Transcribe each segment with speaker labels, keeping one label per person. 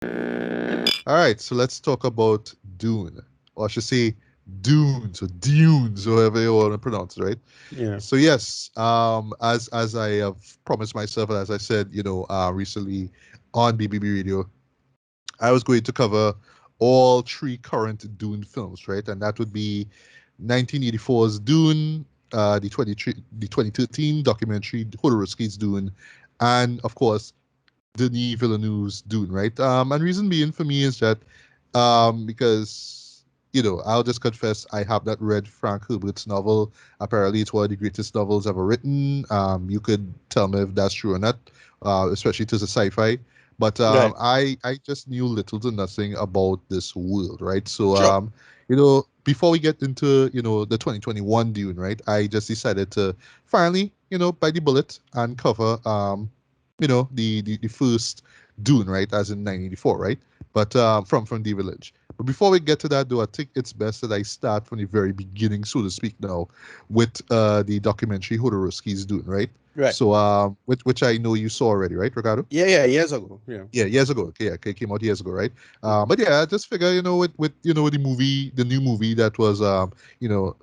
Speaker 1: All right, so let's talk about Dune, or I should say Dunes or Dunes, however you want to pronounce it, right?
Speaker 2: Yeah.
Speaker 1: So yes, as I have promised myself, and as I said, recently on BBB Radio, I was going to cover all three current Dune films, right? And that would be 1984's Dune, the 2013 documentary Jodorowsky's Dune, and of course Denis Villeneuve's Dune, right? And reason being for me is that because I'll just confess I have not read Frank Herbert's novel. Apparently, it's one of the greatest novels ever written. You could tell me if that's true or not, especially to the sci-fi. But
Speaker 2: Right.
Speaker 1: I just knew little to nothing about this world, right? So
Speaker 2: Sure.
Speaker 1: before we get into the 2021 Dune, right? I just decided to finally bite the bullet and cover the first Dune, right, as in 1984, right? But from David Lynch. But before we get to that, though, I think it's best that I start from the very beginning, so to speak, now, with the documentary Jodorowsky's Dune, right?
Speaker 2: Right.
Speaker 1: So, which I know you saw already, right, Ricardo?
Speaker 2: Yeah, yeah, years ago. Yeah.
Speaker 1: Yeah, years ago. Okay, yeah, it came out years ago, right? But yeah, I just figure, with the movie, the new movie that was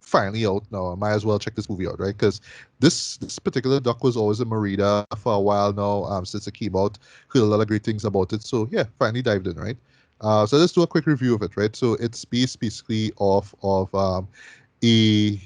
Speaker 1: finally out now, I might as well check this movie out, right? Because this particular doc was always in my radar for a while now, since it came out. Heard a lot of great things about it, so yeah, finally dived in, right? So let's do a quick review of it, right? So it's based basically off of a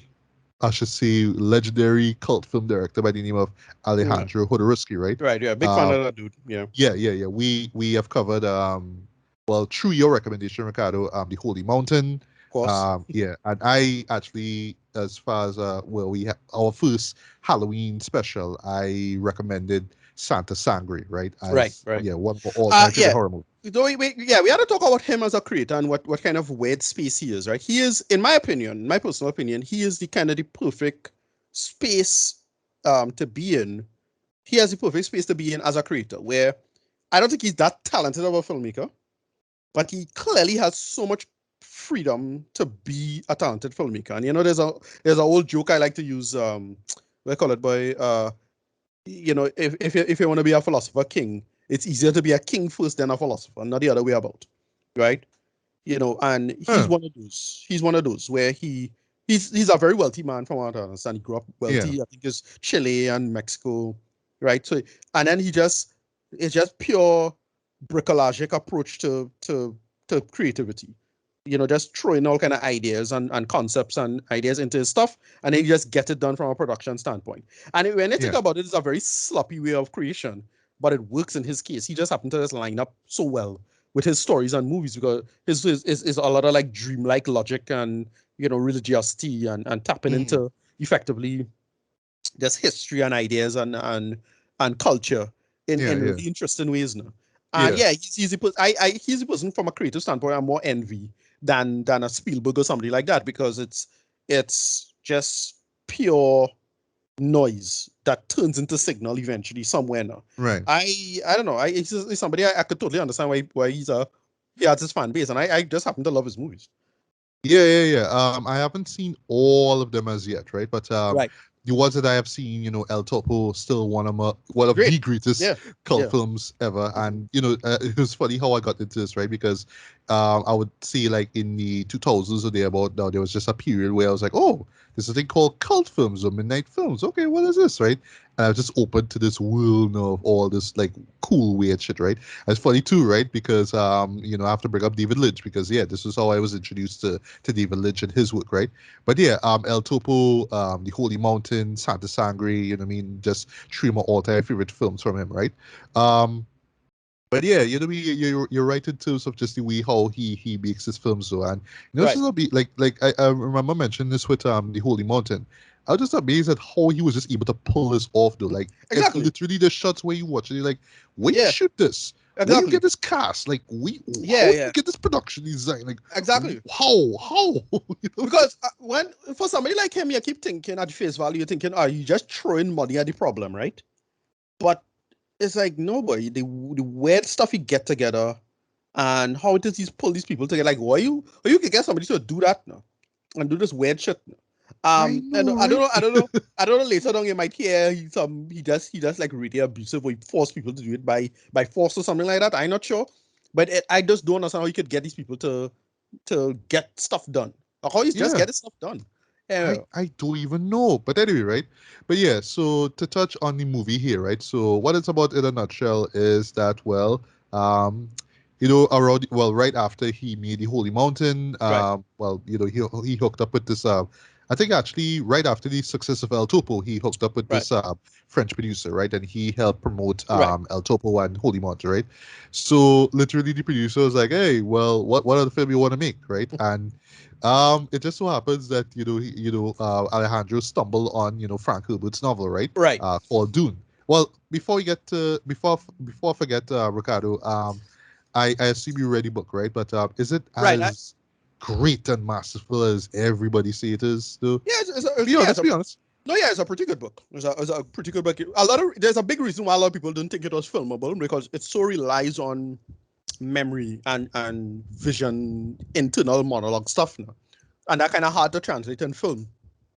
Speaker 1: I should say legendary cult film director by the name of
Speaker 2: Yeah.
Speaker 1: Alejandro Jodorowsky, right?
Speaker 2: Right. Yeah. Big fan
Speaker 1: Uh,
Speaker 2: of that dude. Yeah.
Speaker 1: yeah. We have covered well, through your recommendation, Ricardo, the Holy Mountain.
Speaker 2: Of course.
Speaker 1: Yeah, and I actually, as far as well, we have our first Halloween special. I recommended Santa Sangre, right?
Speaker 2: Right.
Speaker 1: As
Speaker 2: Right.
Speaker 1: yeah, one of our all-time favorite
Speaker 2: Yeah.
Speaker 1: horror movies.
Speaker 2: So we had to talk about him as a creator and what kind of weird space he is, right? He is, in my opinion, my personal opinion, he is the kind of the perfect space to be in. He has the perfect space to be in as a creator, where I don't think he's that talented of a filmmaker, but he clearly has so much freedom to be a talented filmmaker. And there's a old joke I like to use. We call it by if you want to be a philosopher king, it's easier to be a king first than a philosopher, not the other way about, right? And he's
Speaker 1: Huh.
Speaker 2: one of those. He's one of those where he's a very wealthy man from what I understand. He grew up
Speaker 1: Yeah.
Speaker 2: wealthy. I think it's Chile and Mexico, right? So and then it's just pure bricolagic approach to creativity. Just throwing all kind of ideas and concepts and ideas into his stuff, and then you just get it done from a production standpoint. And when you think
Speaker 1: Yeah.
Speaker 2: about it, it's a very sloppy way of creation, but it works in his case. He just happened to just line up so well with his stories and movies because his a lot of like dreamlike logic and religiosity and tapping
Speaker 1: Mhm.
Speaker 2: into effectively just history and ideas and culture
Speaker 1: Yeah.
Speaker 2: in
Speaker 1: Yeah.
Speaker 2: really interesting ways now. And
Speaker 1: Yeah.
Speaker 2: yeah, he's a person from a creative standpoint. I'm more envy than a Spielberg or somebody like that because it's just pure noise that turns into signal eventually somewhere now.
Speaker 1: Right.
Speaker 2: I don't know. He's somebody I could totally understand why he has his fan base, and I just happen to love his movies.
Speaker 1: Yeah. I haven't seen all of them as yet, right? But
Speaker 2: Right.
Speaker 1: the ones that I have seen, El Topo, still one of
Speaker 2: Great.
Speaker 1: the greatest
Speaker 2: Yeah.
Speaker 1: cult
Speaker 2: Yeah.
Speaker 1: films ever. And it was funny how I got into this, right? Because I would see like in the 2000s or thereabout, now there was just a period where I was like, oh, there's a thing called cult films or midnight films. Okay, what is this, right? And I was just open to this world of all this like cool weird shit, right? And it's funny too, right? Because I have to bring up David Lynch because yeah, this was how I was introduced to David Lynch and his work, right? But yeah, El Topo, The Holy Mountain, Santa Sangre, you know what I mean? Just three of my all-time favorite films from him, right? Um, but yeah, you're right in terms of just the way how he makes his films though, and it's
Speaker 2: Right.
Speaker 1: just a bit like I remember mentioning this with the Holy Mountain. I was just amazed at how he was just able to pull this off though. Like it's
Speaker 2: Exactly.
Speaker 1: literally the shots where you watch it, you're like, where you
Speaker 2: Yeah.
Speaker 1: shoot this? Where you
Speaker 2: Exactly.
Speaker 1: get this cast? Like how
Speaker 2: Yeah.
Speaker 1: do you
Speaker 2: Yeah.
Speaker 1: get this production design? Like
Speaker 2: Exactly.
Speaker 1: how
Speaker 2: Because when for somebody like him, you keep thinking at face value, you're thinking, oh, you just throwing money at the problem, right? But it's like no, boy, the weird stuff you get together and how does these pull these people together? Like, why you can get somebody to do that now and do this weird shit now.
Speaker 1: I
Speaker 2: And
Speaker 1: know, right?
Speaker 2: I don't know. Later on, you might hear he just like really abusive or he force people to do it by force or something like that. I'm not sure, But I just don't understand how you could get these people to get stuff done. Or how you just
Speaker 1: Yeah.
Speaker 2: get this stuff done. Yeah.
Speaker 1: I don't even know. But anyway, right? But yeah, so to touch on the movie here, right? So what it's about in a nutshell is that, well, um, around, well, right after he made the Holy Mountain,
Speaker 2: Right.
Speaker 1: well, he hooked up with this, I think actually right after the success of El Topo, he hooked up with
Speaker 2: Right.
Speaker 1: this French producer, right? And he helped promote
Speaker 2: Right.
Speaker 1: El Topo and Holy Mountain, right? So literally the producer was like, hey, well, what other film you want to make, right? And it just so happens that Alejandro stumbled on Frank Herbert's novel, right?
Speaker 2: Right.
Speaker 1: Called Dune. Well, before we get to before I forget, Ricardo, I assume you read the book, right? But is it
Speaker 2: Right.
Speaker 1: as great and masterful as everybody say it is? Though,
Speaker 2: Yeah,
Speaker 1: be
Speaker 2: yeah,
Speaker 1: honest, be honest.
Speaker 2: no, yeah, it's a pretty good book. It's a pretty good book. There's a big reason why a lot of people didn't think it was filmable because it so relies on memory and vision, internal monologue stuff now, and that kind of hard to translate in film.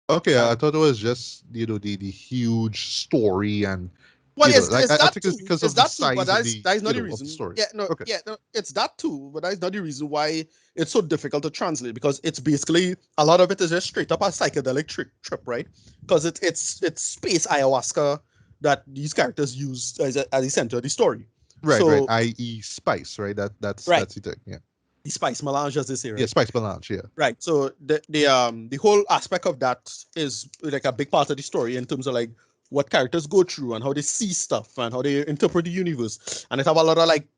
Speaker 1: Okay,
Speaker 2: Uh,
Speaker 1: I thought it was just the huge story and
Speaker 2: well,
Speaker 1: like
Speaker 2: it's
Speaker 1: I
Speaker 2: that
Speaker 1: think it's
Speaker 2: too.
Speaker 1: because
Speaker 2: It's
Speaker 1: of the
Speaker 2: that too, but
Speaker 1: size of the
Speaker 2: that is not the
Speaker 1: of the
Speaker 2: reason.
Speaker 1: story.
Speaker 2: Yeah, no,
Speaker 1: Okay.
Speaker 2: yeah, no, it's that too, but that is not the reason why it's so difficult to translate because it's basically a lot of it is just straight up a psychedelic trip, right? Because it's space ayahuasca that these characters use as the center of the story.
Speaker 1: Right.
Speaker 2: So
Speaker 1: I.e. spice, right?
Speaker 2: right,
Speaker 1: That's the thing. Yeah.
Speaker 2: the spice melange, as they say,
Speaker 1: Yeah,
Speaker 2: right?
Speaker 1: spice melange. Yeah.
Speaker 2: Right. So the whole aspect of that is like a big part of the story in terms of like what characters go through and how they see stuff and how they interpret the universe. And it have a lot of like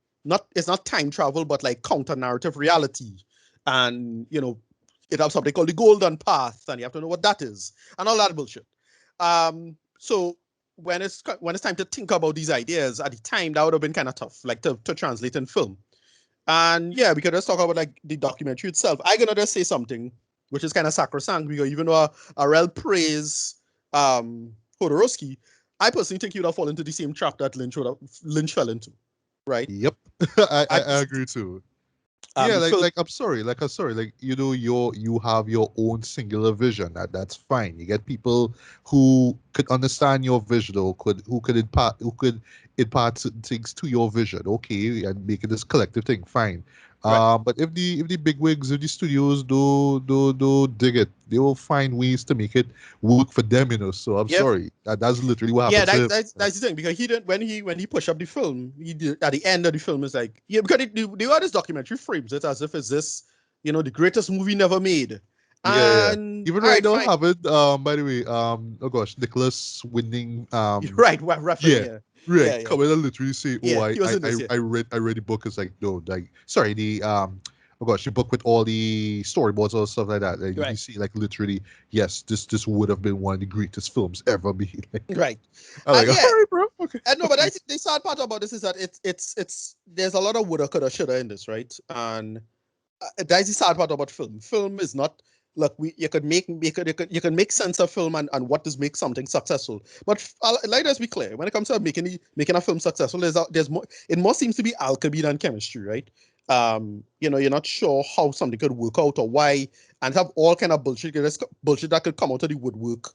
Speaker 2: it's not time travel, but like counter narrative reality. And it has something called the golden path, and you have to know what that is, and all that bullshit. So when it's time to think about these ideas at the time, that would have been kind of tough, like to translate in film. And yeah, we could just talk about like the documentary itself. I'm gonna just say something which is kind of sacrosanct because even though I real praise Jodorowsky, I personally think he would have fallen into the same trap that Lynch fell into, right?
Speaker 1: Yep.
Speaker 2: I
Speaker 1: I
Speaker 2: personally
Speaker 1: agree
Speaker 2: think so.
Speaker 1: too. Yeah,
Speaker 2: The film,
Speaker 1: I'm sorry, like you have your own singular vision. That's fine. You get people who could understand your vision or impart certain things to your vision. Okay, and make it this collective thing. Fine.
Speaker 2: right?
Speaker 1: But if the big wigs of the studios do dig it, they will find ways to make it work for them. So I'm
Speaker 2: Yep.
Speaker 1: sorry. That's literally what
Speaker 2: Yeah,
Speaker 1: happened to him.
Speaker 2: that's the thing because he didn't when he pushed up the film, he did at the end of the film is like yeah because the other documentary frames it as if it's this the greatest movie never made,
Speaker 1: Yeah.
Speaker 2: and
Speaker 1: Even
Speaker 2: all
Speaker 1: right
Speaker 2: right
Speaker 1: now,
Speaker 2: fine.
Speaker 1: have it. By the way, oh gosh, Nicholas winning.
Speaker 2: Right, well, roughing,
Speaker 1: Yeah,
Speaker 2: yeah,
Speaker 1: right.
Speaker 2: yeah, yeah,
Speaker 1: Come in and literally say, "Oh,
Speaker 2: yeah. He was in this, yeah.
Speaker 1: I read the book." It's like, no, like, sorry, oh gosh, the book with all the storyboards or stuff like that. And you
Speaker 2: Right,
Speaker 1: see, like, literally, yes, this would have been one of the greatest films ever made. Like,
Speaker 2: right,
Speaker 1: I'm
Speaker 2: and
Speaker 1: like,
Speaker 2: yeah,
Speaker 1: all right, bro, okay,
Speaker 2: and no, but I
Speaker 1: okay.
Speaker 2: think the sad part about this is that it's there's a lot of woulda, coulda, shoulda in this, right? And that's the sad part about film. Film is not look we you could make sense of film and what does make something successful. But let us be clear, when it comes to making a film successful, there's more it more seems to be alchemy than chemistry, right? You're not sure how something could work out or why, and have all kind of bullshit that could come out of the woodwork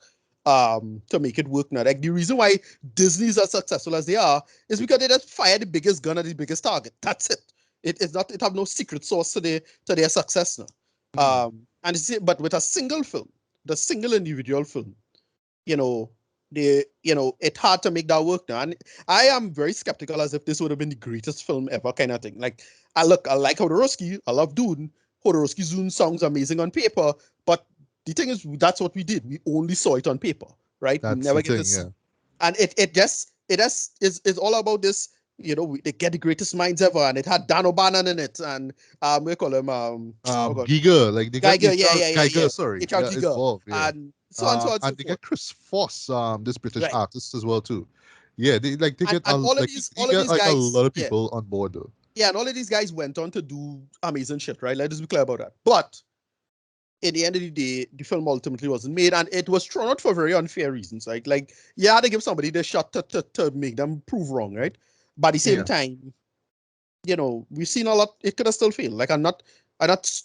Speaker 2: to make it work now. Like the reason why Disney's as successful as they are is because they just fire the biggest gun at the biggest target. That's it. It's not it have no secret source to their success now.
Speaker 1: Hmm.
Speaker 2: And but with a single film, the single individual film, you know, it's hard to make that work now. And I am very skeptical as if this would have been the greatest film ever, kind of thing. Like I like Jodorowsky, I love Dune. Jodorowsky's Dune sounds amazing on paper, but the thing is that's what we did. We only saw it on paper, right? We
Speaker 1: That's
Speaker 2: never
Speaker 1: the
Speaker 2: get to
Speaker 1: thing.
Speaker 2: see.
Speaker 1: Yeah,
Speaker 2: And it just is all about this. They get the greatest minds ever, and it had Dan O'Bannon in it, and we call him oh god,
Speaker 1: Giga, like they got
Speaker 2: Geiger, yeah,
Speaker 1: HR
Speaker 2: yeah, yeah, yeah,
Speaker 1: Geiger, sorry,
Speaker 2: H.R.
Speaker 1: yeah,
Speaker 2: Giger,
Speaker 1: involved. Yeah.
Speaker 2: and so on, so on, so
Speaker 1: And they
Speaker 2: forth.
Speaker 1: get Chris Foss, this British
Speaker 2: Right.
Speaker 1: artist as well too. Yeah, they get
Speaker 2: And
Speaker 1: you
Speaker 2: all of
Speaker 1: get
Speaker 2: these
Speaker 1: like a
Speaker 2: guys,
Speaker 1: lot of
Speaker 2: yeah,
Speaker 1: people on board though.
Speaker 2: yeah, and all of these guys went on to do amazing shit, right? Let us be clear about that. But at the end of the day, the film ultimately wasn't made, and it was thrown out for very unfair reasons. Like you had to give somebody the shot to make them prove wrong, right? But at the same
Speaker 1: Yeah,
Speaker 2: time, we've seen a lot. It could have still failed. Like I'm not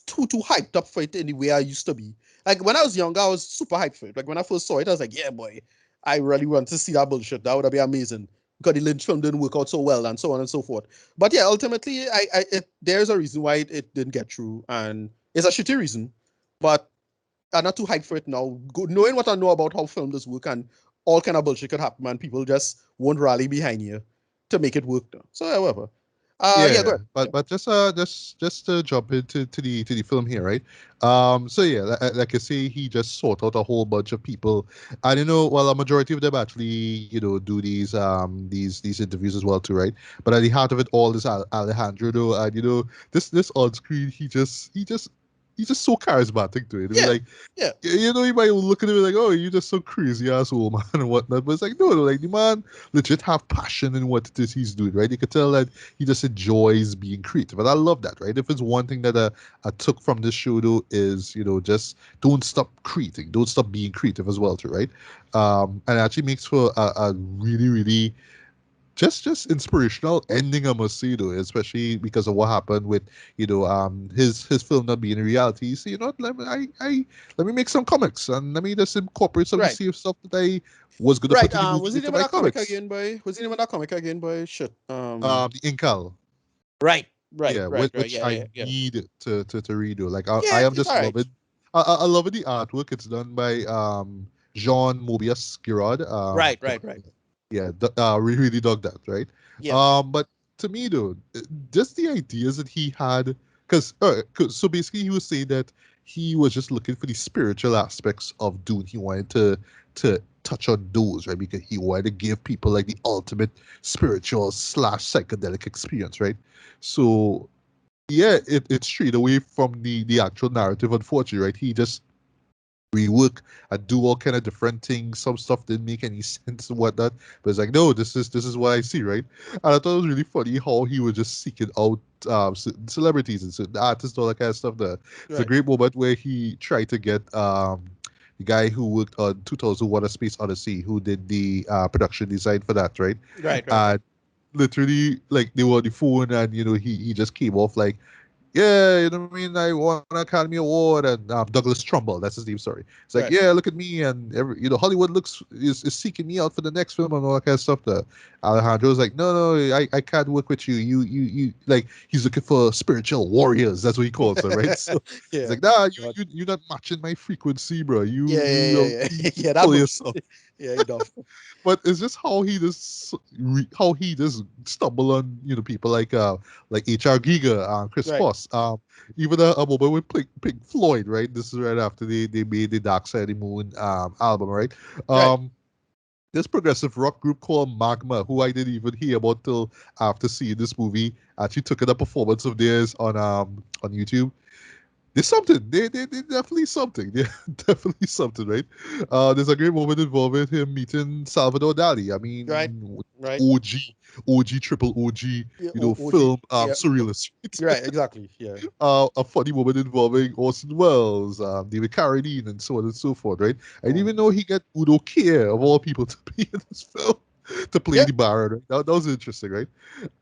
Speaker 2: too hyped up for it in the way I used to be. Like when I was younger, I was super hyped for it. Like when I first saw it, I was like, yeah, boy, I really want to see that bullshit. That would be amazing. because the Lynch film didn't work out so well, and so on and so forth. But yeah, ultimately, there's a reason why it didn't get through, and it's a shitty reason. But I'm not too hyped for it now. Knowing what I know about how film does work and all kind of bullshit could happen, and people just won't rally behind you to make it work. Now. So, however, yeah, go
Speaker 1: Yeah,
Speaker 2: ahead. Yeah.
Speaker 1: but just to jump into to the film here, right? So yeah, like I say, he just sought out a whole bunch of people, and well, a majority of them actually, do these interviews as well too, right? But at the heart of it all is Alejandro, though, and this on screen, he's just so charismatic to it. I mean,
Speaker 2: Yeah,
Speaker 1: like,
Speaker 2: yeah,
Speaker 1: you might look at him like, oh, you're just so crazy asshole, man, and whatnot. But it's like, no, like the man legit have passion in what it is he's doing, right? You can tell that he just enjoys being creative, and I love that, right? If it's one thing that I took from this show though is just don't stop creating, don't stop being creative as well too, right? And it actually makes for a really really just inspirational ending, I must say, though, especially because of what happened with his film not being a reality. So let me make some comics and let me just incorporate some of the
Speaker 2: right,
Speaker 1: same stuff that I was gonna
Speaker 2: right.
Speaker 1: put in the
Speaker 2: Was
Speaker 1: movie
Speaker 2: the
Speaker 1: into
Speaker 2: name of
Speaker 1: my
Speaker 2: that comic
Speaker 1: comics.
Speaker 2: again, boy? Was the name of that comic again, boy? Shit.
Speaker 1: The Inkal.
Speaker 2: Right, right,
Speaker 1: Yeah,
Speaker 2: right, right.
Speaker 1: which
Speaker 2: Yeah,
Speaker 1: I
Speaker 2: yeah, yeah.
Speaker 1: need to redo. Like I
Speaker 2: Yeah,
Speaker 1: am
Speaker 2: it's
Speaker 1: just
Speaker 2: all right.
Speaker 1: loving. I love the artwork. It's done by Jean Mobius Girard.
Speaker 2: Right, right, right.
Speaker 1: Yeah, really really dug that, right?
Speaker 2: Yeah,
Speaker 1: But to me though, just the ideas that he had, because so basically he was saying that he was just looking for the spiritual aspects of Dune. He wanted to touch on those, right? Because he wanted to give people like the ultimate spiritual slash psychedelic experience, right? So yeah, it's straight away from the actual narrative, unfortunately, right? He just rework and do all kind of different things. Some stuff didn't make any sense and whatnot. But it's like, no, this is what I see, right? And I thought it was really funny how he was just seeking out celebrities and certain artists, all that kind of stuff. There's a
Speaker 2: right,
Speaker 1: great moment where he tried to get the guy who worked on 2001: A Space Odyssey, who did the production design for that, right?
Speaker 2: right, right, right.
Speaker 1: And literally, like they were on the phone, and he just came off like, yeah, what I mean, I won an Academy Award, and Douglas Trumbull, that's his name, sorry. It's like,
Speaker 2: Right.
Speaker 1: yeah, look at me, and Hollywood is seeking me out for the next film and all that kind of stuff. The Alejandro's like, no, I can't work with you. You like he's looking for spiritual warriors. That's what he calls them, right? So he's
Speaker 2: Yeah.
Speaker 1: like, nah,
Speaker 2: God.
Speaker 1: you're not matching my frequency, bro. You
Speaker 2: Yeah, yeah,
Speaker 1: you
Speaker 2: yeah, yeah.
Speaker 1: really
Speaker 2: Yeah, that
Speaker 1: pull
Speaker 2: bullshit.
Speaker 1: yourself.
Speaker 2: Yeah, enough.
Speaker 1: But it's just how he just stumble on people like H.R. Giga, Chris
Speaker 2: Right,
Speaker 1: Foss, even a moment with Pink Floyd, right? This is right after they made the Dark Side of the Moon album, right?
Speaker 2: right.
Speaker 1: Um, this progressive rock group called Magma, who I didn't even hear about till after seeing this movie, actually took in a performance of theirs on YouTube. There's something. They definitely something. They're definitely something, right? There's a great moment involving him meeting Salvador Dali. I
Speaker 2: Right,
Speaker 1: mean,
Speaker 2: right.
Speaker 1: OG, triple OG,
Speaker 2: Yeah, OG.
Speaker 1: film
Speaker 2: Yeah,
Speaker 1: surrealist.
Speaker 2: right, exactly. Yeah.
Speaker 1: A funny moment involving Orson Welles, David Carradine, and so on and so forth, right? I didn't even
Speaker 2: Mhm.
Speaker 1: know he got Udo Kier, of all people, to be in this film, to play
Speaker 2: Yeah,
Speaker 1: the Baron. Right? That was interesting, right?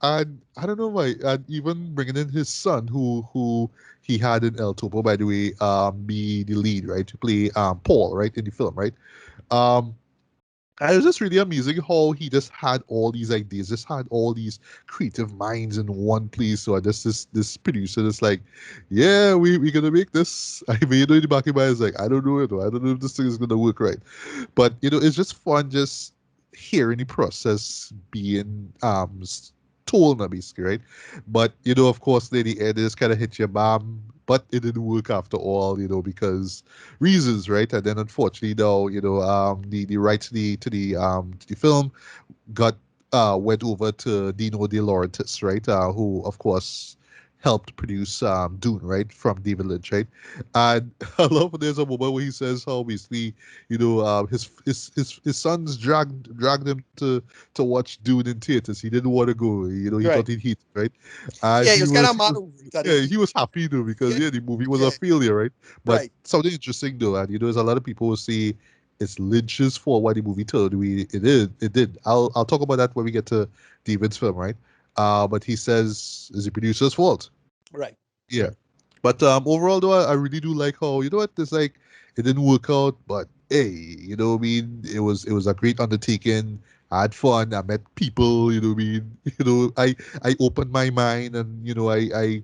Speaker 1: And I don't know why. And even bringing in his son, who he had in El Topo, by the way, be the lead, right, to play Paul, right, in the film, right. Um, and it was just really amazing how he just had all these ideas, just had all these creative minds in one place. So I just this producer is like, yeah, we gonna make this. I mean, in the back of my mind is like, I don't know it, I don't know if this thing is gonna work right. But it's just fun just hearing the process being told now, basically, right? But of course, the end just kind of hit your bam. But it didn't work after all, because reasons, right? And then unfortunately, though, the rights to the film got went over to Dino De Laurentiis, right? Who of course helped produce Dune, right, from David Lynch, right? And I love there's a moment where he says how basically, his sons dragged him to watch Dune in theaters. He didn't want to go. He thought
Speaker 2: right.
Speaker 1: he'd hate it, right? And
Speaker 2: Yeah, he
Speaker 1: he
Speaker 2: was kind
Speaker 1: was
Speaker 2: of
Speaker 1: he
Speaker 2: mad
Speaker 1: was
Speaker 2: over it. And
Speaker 1: yeah, he was happy though because
Speaker 2: yeah,
Speaker 1: yeah, the movie was
Speaker 2: yeah,
Speaker 1: a failure, right? But
Speaker 2: right,
Speaker 1: something interesting though, and there's a lot of people who say it's Lynch's fault why the movie turned the way it did. I'll talk about that when we get to David's film, right? But he says it's the producer's fault.
Speaker 2: right,
Speaker 1: Yeah.
Speaker 2: right.
Speaker 1: But overall though, I really do like how what it's like it didn't work out, but hey, what I mean, it was a great undertaking, I had fun. I met people. I opened my mind, and I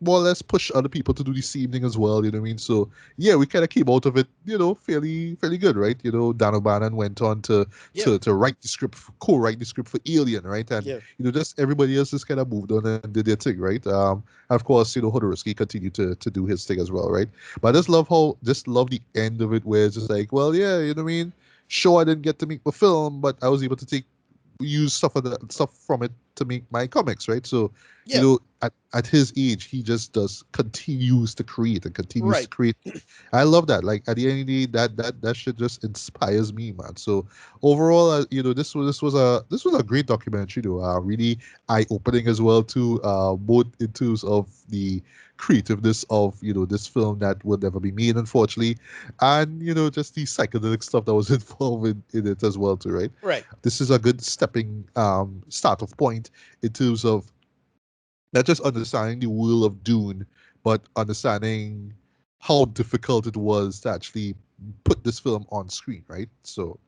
Speaker 1: more or less push other people to do the same thing as well. You know what I mean? So yeah, we kind of came out of it, fairly good, right? Dan O'Bannon went on to
Speaker 2: Yeah,
Speaker 1: write the script, co-write the script for Alien, right? And
Speaker 2: yeah,
Speaker 1: just everybody else just kind of moved on and did their thing, right? Of course, Jodorowsky continued to do his thing as well, right? But I just love the end of it, where it's just like, well, yeah, you know what I mean? Sure, I didn't get to make my film, but I was able to use stuff from it to make my comics, right? So,
Speaker 2: yeah.
Speaker 1: at his age, he just does continues to create and continues to
Speaker 2: Right.
Speaker 1: create. I love that. Like, at the end of the day, that shit just inspires me, man. So overall, this was a great documentary, though. Really eye opening as well, too. Both in terms of the creativeness of this film that would never be made, unfortunately, and just the psychedelic stuff that was involved in it as well, too, right?
Speaker 2: Right.
Speaker 1: This is a good stepping start off point in terms of not just understanding the world of Dune, but understanding how difficult it was to actually put this film on screen, right? So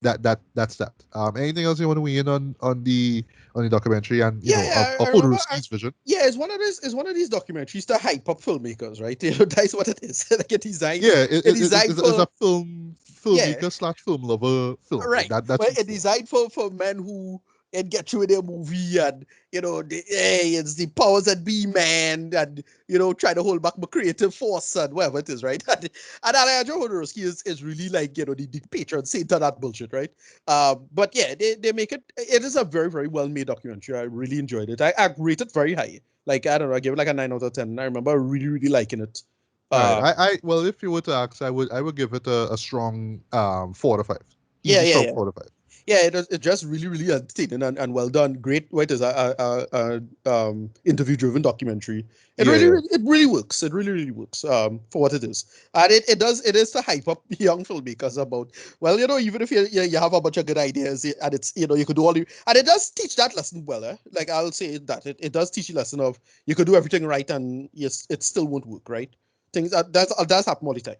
Speaker 1: that's that. Anything else you want to weigh in on the documentary and
Speaker 2: Yeah,
Speaker 1: of
Speaker 2: I remember.
Speaker 1: Jodorowsky's vision?
Speaker 2: Yeah, it's one of these documentaries to hype up filmmakers, right? That's what it is. Like
Speaker 1: Yeah,
Speaker 2: it designed
Speaker 1: it's
Speaker 2: for
Speaker 1: a
Speaker 2: yeah,
Speaker 1: filmmaker slash film lover film.
Speaker 2: right.
Speaker 1: That's
Speaker 2: But
Speaker 1: what it's
Speaker 2: it
Speaker 1: for.
Speaker 2: designed for men who can get through their movie and hey, it's the powers that be, man, and try to hold back my creative force and whatever it is, right? And Alejandro Jodorowsky is really like the patron saint of that bullshit, right? But yeah, they make it. It is a very very well made documentary. I really enjoyed it. I rate it very high. Like I don't know, I gave it like a 9 out of 10. I remember really really liking it.
Speaker 1: All right.
Speaker 2: Um,
Speaker 1: Well, if you were to ask, I would give it a strong 4 to 5.
Speaker 2: yeah,
Speaker 1: Easy
Speaker 2: yeah,
Speaker 1: strong
Speaker 2: yeah.
Speaker 1: 4 to 5.
Speaker 2: Yeah, it's just really, really entertaining and well done. Great, what is a interview driven documentary.
Speaker 1: Yeah, yeah.
Speaker 2: It really works. It really, really works. For what it is, and it is to hype up young filmmakers about. Well, even if you have a bunch of good ideas and it's you could do all and it does teach that lesson well. Like I'll say that it does teach you lesson of you could do everything right and yes, it still won't work right. Things that does happen all the time.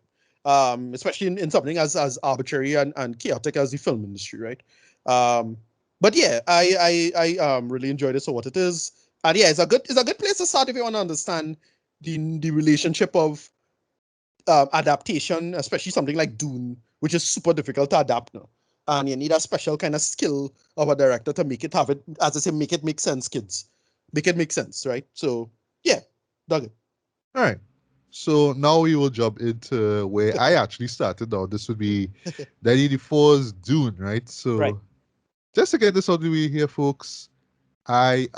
Speaker 2: Especially in something as arbitrary and chaotic as the film industry, right? Um, but yeah, I really enjoyed it for what it is, and yeah, it's a good place to start if you want to understand the relationship of adaptation, especially something like Dune, which is super difficult to adapt now, and you need a special kind of skill of a director to make it have it, as I say, make it make sense, kids, make it make sense, right? So yeah, dug it.
Speaker 1: All right. So now we will jump into where I actually started. Now this would be 1984's Dune, right?
Speaker 2: Right.
Speaker 1: So just to get this out of the way here, folks, all right.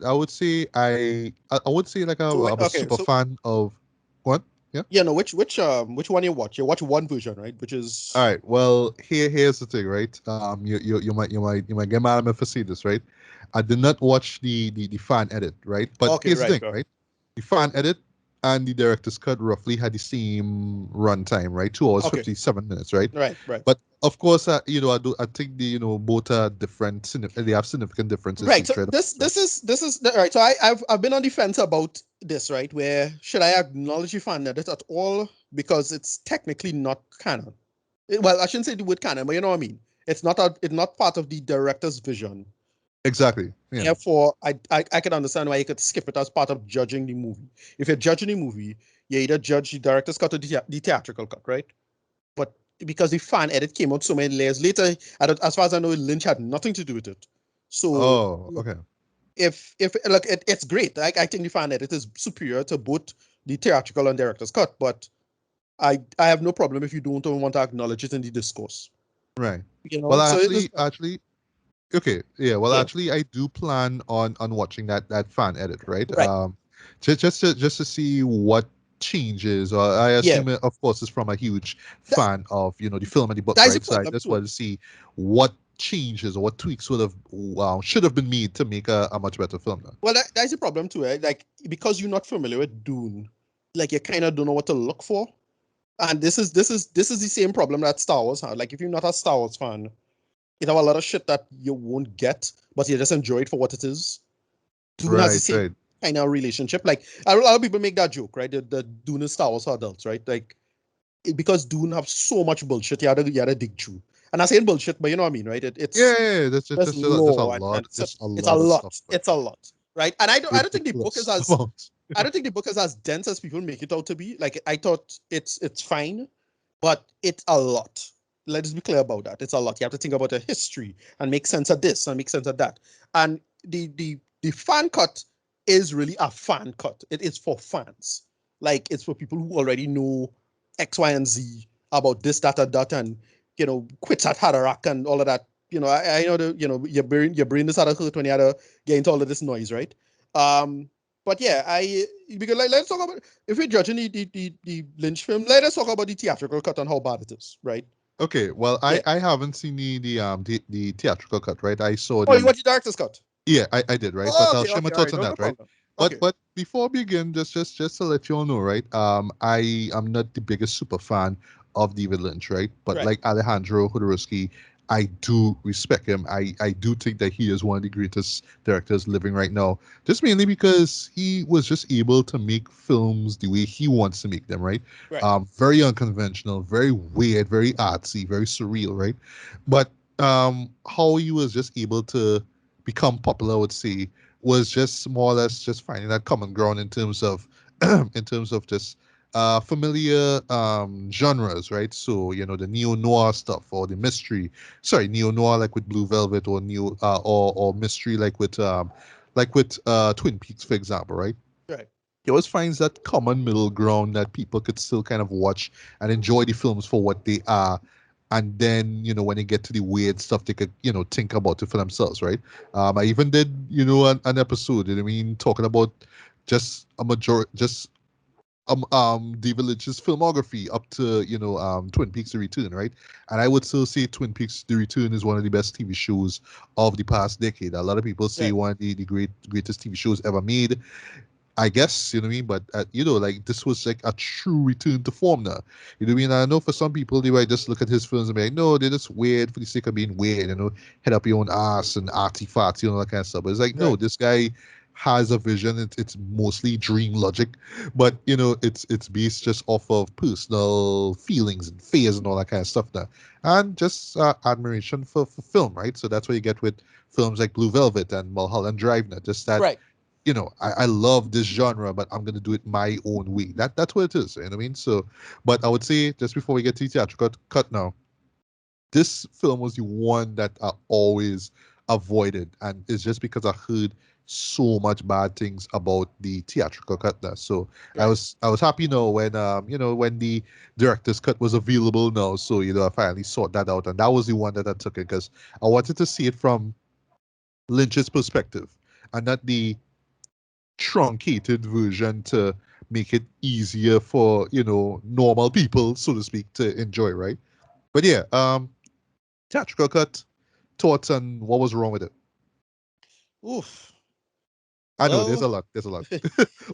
Speaker 1: I would say like
Speaker 2: So
Speaker 1: I'm a
Speaker 2: okay,
Speaker 1: super
Speaker 2: so
Speaker 1: fan of what? Yeah.
Speaker 2: yeah, no, which one you watch? You watch one version, right? Which
Speaker 1: All
Speaker 2: is
Speaker 1: right. Well, here's the thing, right? You might get mad at me for saying this, right? I did not watch the fan edit, right? But
Speaker 2: okay,
Speaker 1: here's the
Speaker 2: right,
Speaker 1: thing, right? The fan edit and the director's cut roughly had the same runtime, right? 2 hours
Speaker 2: okay,
Speaker 1: 57 minutes, right?
Speaker 2: right.
Speaker 1: But of course, I think both are different. They have significant differences
Speaker 2: Right.
Speaker 1: each
Speaker 2: So
Speaker 1: other, right?
Speaker 2: this is right. So I've been on the fence about this, right? Where should I acknowledge the fan edit at all because it's technically not canon. Well, I shouldn't say the word canon, but you know what I mean. It's not part of the director's vision.
Speaker 1: Exactly. Yeah.
Speaker 2: Therefore, I can understand why you could skip it as part of judging the movie. If you're judging the movie, you either judge the director's cut or the theatrical cut, right? But because the fan edit came out so many layers later, as far as I know, Lynch had nothing to do with it. So
Speaker 1: Oh, okay.
Speaker 2: if look, it's great. I think the fan edit is superior to both the theatrical and director's cut, but I have no problem if you don't want to acknowledge it in the discourse.
Speaker 1: Right.
Speaker 2: You
Speaker 1: Well,
Speaker 2: know, so it is
Speaker 1: okay. Yeah. Well,
Speaker 2: yeah,
Speaker 1: actually, I do plan on watching that fan edit, right?
Speaker 2: right,
Speaker 1: Just to see what changes. Or I
Speaker 2: yeah.
Speaker 1: assume, of course, is from a huge
Speaker 2: That,
Speaker 1: fan of the film and the book,
Speaker 2: that's the
Speaker 1: right? So I
Speaker 2: problem
Speaker 1: just
Speaker 2: too.
Speaker 1: want to see what changes or what tweaks should have been made to make a much better film. Now.
Speaker 2: Well, that's the problem too. Like because you're not familiar with Dune, like you kind of don't know what to look for. And this is the same problem that Star Wars had. Like if you're not a Star Wars fan, you have a lot of shit that you won't get, but you just enjoy it for what it is. Dune has the
Speaker 1: Right.
Speaker 2: same
Speaker 1: Right.
Speaker 2: kind of relationship. Like a lot of people make that joke, right? The Dune is Star Wars for adults, right? Like because Dune have so much bullshit, you had to dig through. And I'm saying bullshit, but you know what I mean, right?
Speaker 1: Yeah. That's
Speaker 2: There's
Speaker 1: just a
Speaker 2: law
Speaker 1: lot,
Speaker 2: and
Speaker 1: just a
Speaker 2: it's a
Speaker 1: lot of
Speaker 2: lot.
Speaker 1: stuff, but
Speaker 2: It's a lot, right? And I don't think the book is
Speaker 1: ridiculous
Speaker 2: as
Speaker 1: amount.
Speaker 2: I don't think the book is as dense as people make it out to be. Like I thought it's fine, but it's a lot. Let's be clear about that. It's a lot. You have to think about the history and make sense of this and make sense of that. And the fan cut is really a fan cut. It is for fans. Like it's for people who already know X, Y, and Z about this, that, and that, and quits at Haderach and all of that. I know your brain is out of hurt when you had to get into all of this noise, right? But yeah, because let's talk about, if we're judging the Lynch film, let us talk about the theatrical cut and how bad it is, right?
Speaker 1: Okay, well,
Speaker 2: Yeah.
Speaker 1: I haven't seen the theatrical cut, right? I saw
Speaker 2: Oh, you
Speaker 1: the
Speaker 2: watched the director's cut?
Speaker 1: Yeah, I did, right? But
Speaker 2: Oh,
Speaker 1: I'll
Speaker 2: okay,
Speaker 1: share my
Speaker 2: okay, all
Speaker 1: thoughts
Speaker 2: right,
Speaker 1: on
Speaker 2: no
Speaker 1: that, right?
Speaker 2: problem.
Speaker 1: But
Speaker 2: Okay,
Speaker 1: but before we begin, just to let you all know, right? I am not the biggest super fan of David Lynch, right? But
Speaker 2: right,
Speaker 1: like Alejandro Jodorowsky, I do respect him. I do think that he is one of the greatest directors living right now. Just mainly because he was just able to make films the way he wants to make them, right?
Speaker 2: right,
Speaker 1: Very unconventional, very weird, very artsy, very surreal, right? But how he was just able to become popular, I would say, was just more or less just finding that common ground in terms of in terms of just familiar genres, right? So the neo noir stuff or the mystery. Sorry, neo noir like with Blue Velvet, or neo or mystery like with Twin Peaks, for example, right?
Speaker 2: right,
Speaker 1: He always finds that common middle ground that people could still kind of watch and enjoy the films for what they are. And then, when they get to the weird stuff, they could, think about it for themselves, right? I even did, an episode, talking about just a major, just David Lynch's filmography up to, Twin Peaks: The Return, right? And I would still say Twin Peaks: The Return is one of the best TV shows of the past decade. A lot of people say
Speaker 2: right.
Speaker 1: one of the greatest TV shows ever made. I guess, you know what I mean? But, like this was like a true return to form now. You know what I mean? I know for some people, they might just look at his films and be like, no, they're just weird for the sake of being weird, head up your own ass and arty farty, that kind of stuff. But it's like, no,
Speaker 2: Right.
Speaker 1: this guy has a vision. It's mostly dream logic, but, it's based just off of personal feelings and fears and all that kind of stuff now. And just admiration for film, right? So that's what you get with films like Blue Velvet and Mulholland Drive now. Just that
Speaker 2: Right.
Speaker 1: I love this genre, but I'm gonna do it my own way. That's what it is. You know what I mean? So, but I would say just before we get to the theatrical cut now, this film was the one that I always avoided, and it's just because I heard so much bad things about the theatrical cut now. So I
Speaker 2: Right.
Speaker 1: was I was happy now when when the director's cut was available now. So I finally sought that out, and that was the one that I took it because I wanted to see it from Lynch's perspective and not the truncated version to make it easier for normal people, so to speak, to enjoy, right? But yeah, theatrical cut, thoughts on what was wrong with it.
Speaker 2: Oof.
Speaker 1: I know there's
Speaker 2: Well,
Speaker 1: a lot, there's a lot.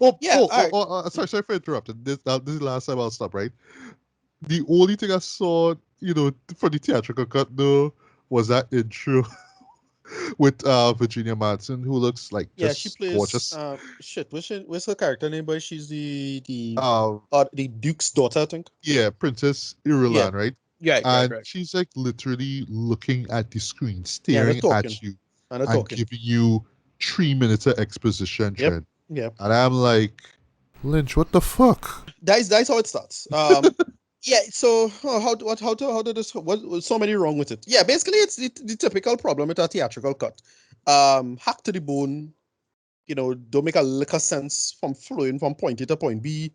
Speaker 1: oh,
Speaker 2: yeah.
Speaker 1: oh,
Speaker 2: All
Speaker 1: oh,
Speaker 2: right.
Speaker 1: sorry for interrupting. This is the last time I'll stop, right? The only thing I saw, for the theatrical cut though, was that intro with Virginia Madsen, who looks like
Speaker 2: Yeah, she
Speaker 1: just
Speaker 2: plays.
Speaker 1: gorgeous.
Speaker 2: Shit. What's her character name? But she's
Speaker 1: Uh,
Speaker 2: the Duke's daughter, I think.
Speaker 1: yeah, Princess
Speaker 2: Yeah.
Speaker 1: Irulan, right?
Speaker 2: Right. Right.
Speaker 1: And
Speaker 2: Right.
Speaker 1: she's like literally looking at the screen,
Speaker 2: Yeah, they're
Speaker 1: staring
Speaker 2: talking.
Speaker 1: at you,
Speaker 2: And they're
Speaker 1: and
Speaker 2: talking.
Speaker 1: giving you 3 minutes of exposition,
Speaker 2: Yep.
Speaker 1: Trent.
Speaker 2: Yep.
Speaker 1: And I'm like, Lynch, what the fuck?
Speaker 2: That's how it starts. Yeah. So how did this? What was so many wrong with it? Yeah. Basically, it's the typical problem with a theatrical cut. Hack to the bone. Don't make a lick of sense from flowing from point A to point B.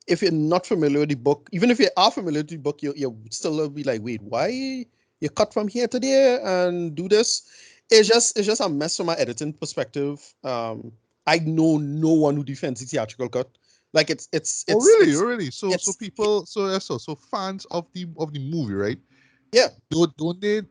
Speaker 2: If you're not familiar with the book, even if you are familiar with the book, you still will be like, wait, why you cut from here to there and do this? It's just a mess from my editing perspective. I know no one who defends the theatrical cut. Like
Speaker 1: Oh, really? Oh, really? So
Speaker 2: it's
Speaker 1: people, so fans of the movie, right?
Speaker 2: yeah.
Speaker 1: Don't they?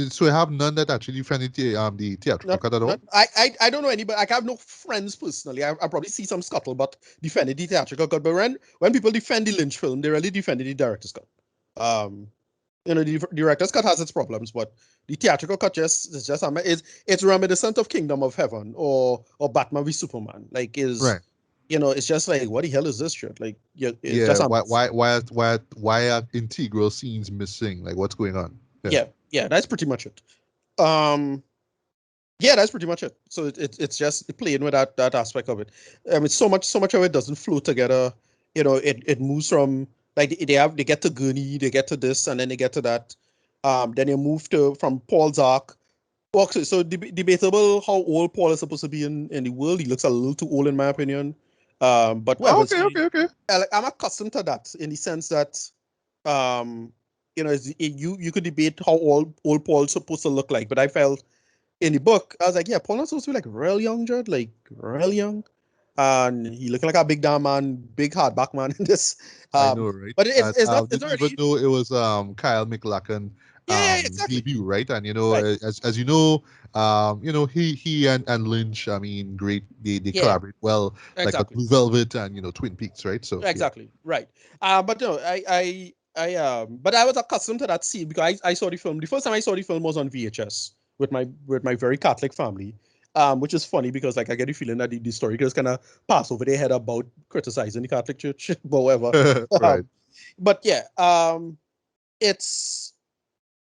Speaker 1: So you have none that actually defend the theatrical
Speaker 2: Not
Speaker 1: cut at
Speaker 2: not
Speaker 1: all?
Speaker 2: I don't know anybody. Like, I have no friends personally. I probably see some scuttlebutt defending the theatrical cut, but when people defend the Lynch film, they really defend the director's cut. Um, the director's cut has its problems, but the theatrical cut it's reminiscent of Kingdom of Heaven or Batman v Superman. Like is
Speaker 1: Right.
Speaker 2: it's just like, what the hell is this shit? Like, yeah, it's
Speaker 1: Yeah,
Speaker 2: just a
Speaker 1: why are integral scenes missing? Like, what's going on? Yeah.
Speaker 2: yeah, that's pretty much it. Um, yeah, that's pretty much it. So it's just playing with that aspect of it. I mean, so much of it doesn't flow together. It moves from, like, they get to Gurney, they get to this, and then they get to that. Then they move to from Paul's arc. Well, so debatable how old Paul is supposed to be in the world. He looks a little too old in my opinion. But
Speaker 1: Oh,
Speaker 2: whatever.
Speaker 1: okay, okay, okay.
Speaker 2: Like, I'm accustomed to that in the sense that, um, you could debate how old Paul's supposed to look like, but I felt in the book, I was like, yeah, Paul not supposed to be like real young, Judd, like real young. And he looking like a big damn man, big hardback man in this.
Speaker 1: I know, right?
Speaker 2: But
Speaker 1: And
Speaker 2: it's
Speaker 1: didn't
Speaker 2: not
Speaker 1: even
Speaker 2: really.
Speaker 1: know it was Kyle MacLachlan
Speaker 2: Yeah, exactly.
Speaker 1: debut, right? And
Speaker 2: Right.
Speaker 1: as he and Lynch, I mean, great. They
Speaker 2: Yeah,
Speaker 1: collaborate well, like on
Speaker 2: exactly.
Speaker 1: Blue Velvet and Twin Peaks, right? So yeah.
Speaker 2: Exactly. Right. But no, but I was accustomed to that scene because I saw the film. The first time I saw the film was on VHS with my very Catholic family. Which is funny because, like, I get the feeling that the story just kind of pass over their head about criticizing the Catholic Church, but whatever.
Speaker 1: Right.
Speaker 2: But yeah, it's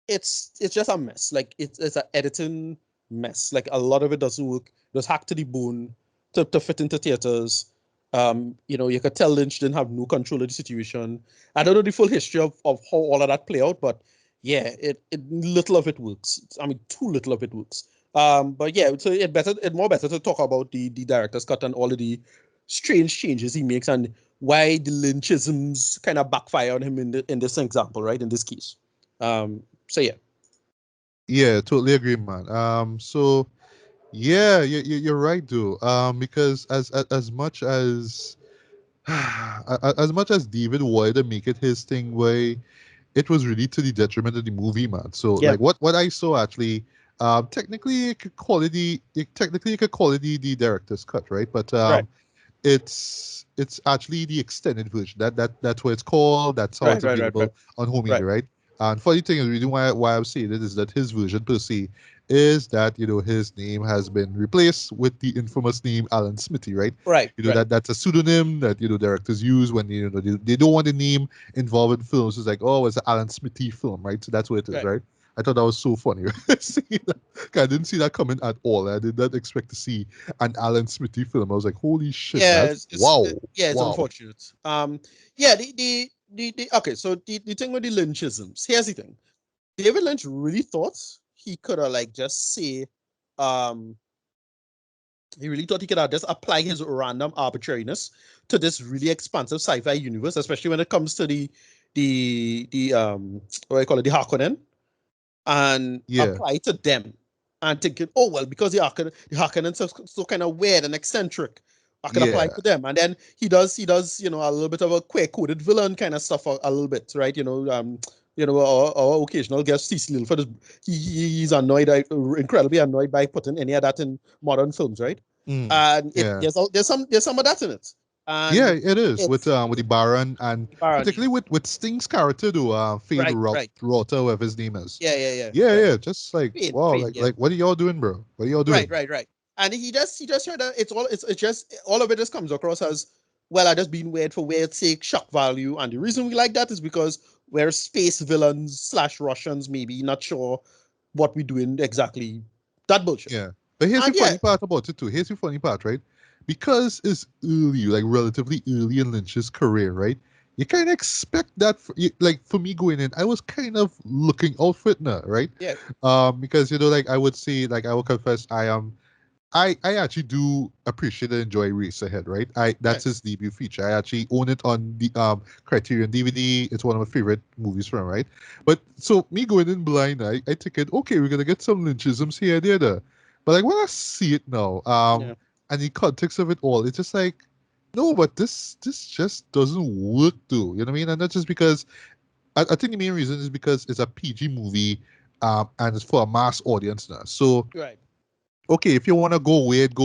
Speaker 2: it's just a mess. Like, it's an editing mess. Like, a lot of it doesn't work. It was hacked to the bone to fit into theaters. You could tell Lynch didn't have no control of the situation. I don't know the full history of how all of that play out, but yeah, it little of it works. I mean, too little of it works. But yeah, so it more better to talk about the director's cut and all of the strange changes he makes and why the Lynchisms kind of backfire on him in this example, right? In this case. So yeah.
Speaker 1: Yeah, totally agree, man. So yeah, you're right, though. Because as much as as much as David wanted to make it his thing, way it was really to the detriment of the movie, man. So
Speaker 2: Yeah.
Speaker 1: like what I saw actually, technically you could call it the director's cut, right? But
Speaker 2: Right.
Speaker 1: it's actually the extended version. That's what it's called. That's how
Speaker 2: Right.
Speaker 1: it's
Speaker 2: Right. Right. Right.
Speaker 1: available on home media,
Speaker 2: Right.
Speaker 1: right? And funny thing is, the reason why I'm saying it is that his version per se is that his name has been replaced with the infamous name Alan Smithy, right?
Speaker 2: Right. Right.
Speaker 1: That's a pseudonym that directors use when they don't want the name involved in films. It's like, oh, it's an Alan Smithy film, right? So that's what it is,
Speaker 2: Right.
Speaker 1: right? I thought that was so funny. Right? I didn't see that coming at all. I did not expect to see an Alan Smithy film. I was like, holy shit,
Speaker 2: Yeah.
Speaker 1: that's wow,
Speaker 2: Yeah. It's
Speaker 1: wow.
Speaker 2: unfortunate. Yeah. The okay. So the thing with the Lynchisms. Here's the thing. David Lynch really thought he could have, like, just say, um, he really thought he could have just apply his random arbitrariness to this really expansive sci-fi universe, especially when it comes to the what do I call it, the Harkonnen, and
Speaker 1: Yeah,
Speaker 2: apply to them, and thinking, oh well, because the Harkonnens are so kind of weird and eccentric, I could apply
Speaker 1: yeah,
Speaker 2: to them. And then he does a little bit of a queer coded villain kind of stuff a little bit, right? Our occasional guest Cecil Lilford he's annoyed, incredibly annoyed by putting any of that in modern films, right?
Speaker 1: mm,
Speaker 2: And
Speaker 1: yeah.
Speaker 2: there's some of that in it,
Speaker 1: Yeah,
Speaker 2: and
Speaker 1: it is
Speaker 2: it's
Speaker 1: with the Baron and
Speaker 2: Baron.
Speaker 1: particularly with Sting's character to Fade
Speaker 2: Right, right.
Speaker 1: Rota, whatever his name is.
Speaker 2: Yeah, yeah, yeah,
Speaker 1: Yeah,
Speaker 2: right.
Speaker 1: yeah, just like wow,
Speaker 2: Fade, yeah.
Speaker 1: like what are y'all doing, bro? What are y'all
Speaker 2: Right,
Speaker 1: doing?
Speaker 2: right, right. And he just tried to, it's just all of it just comes across as, well, I just being weird for weird's sake, shock value. And the reason we like that is because we're space villains slash Russians, maybe, not sure what we're doing exactly. That bullshit.
Speaker 1: Yeah. But here's the
Speaker 2: And yeah,
Speaker 1: funny part about it too. Here's the funny part, right? Because it's early, like relatively early in Lynch's career, right? You kind of expect that, like for me going in, I was kind of looking out for it now, right?
Speaker 2: yeah,
Speaker 1: Because like I would say, like I will confess, I actually do appreciate and enjoy Race Ahead, right?
Speaker 2: right,
Speaker 1: That's his debut feature. I actually own it on the Criterion DVD. It's one of my favorite movies from him, right? But so me going in blind, I think it okay, we're gonna get some lynchisms here, there. But like when I see it now,
Speaker 2: yeah,
Speaker 1: and the context of it all, it's just like, no, but this just doesn't work though. You know what I mean? And that's just because I think the main reason is because it's a PG movie, and it's for a mass audience now. So
Speaker 2: right,
Speaker 1: okay, if you want to go weird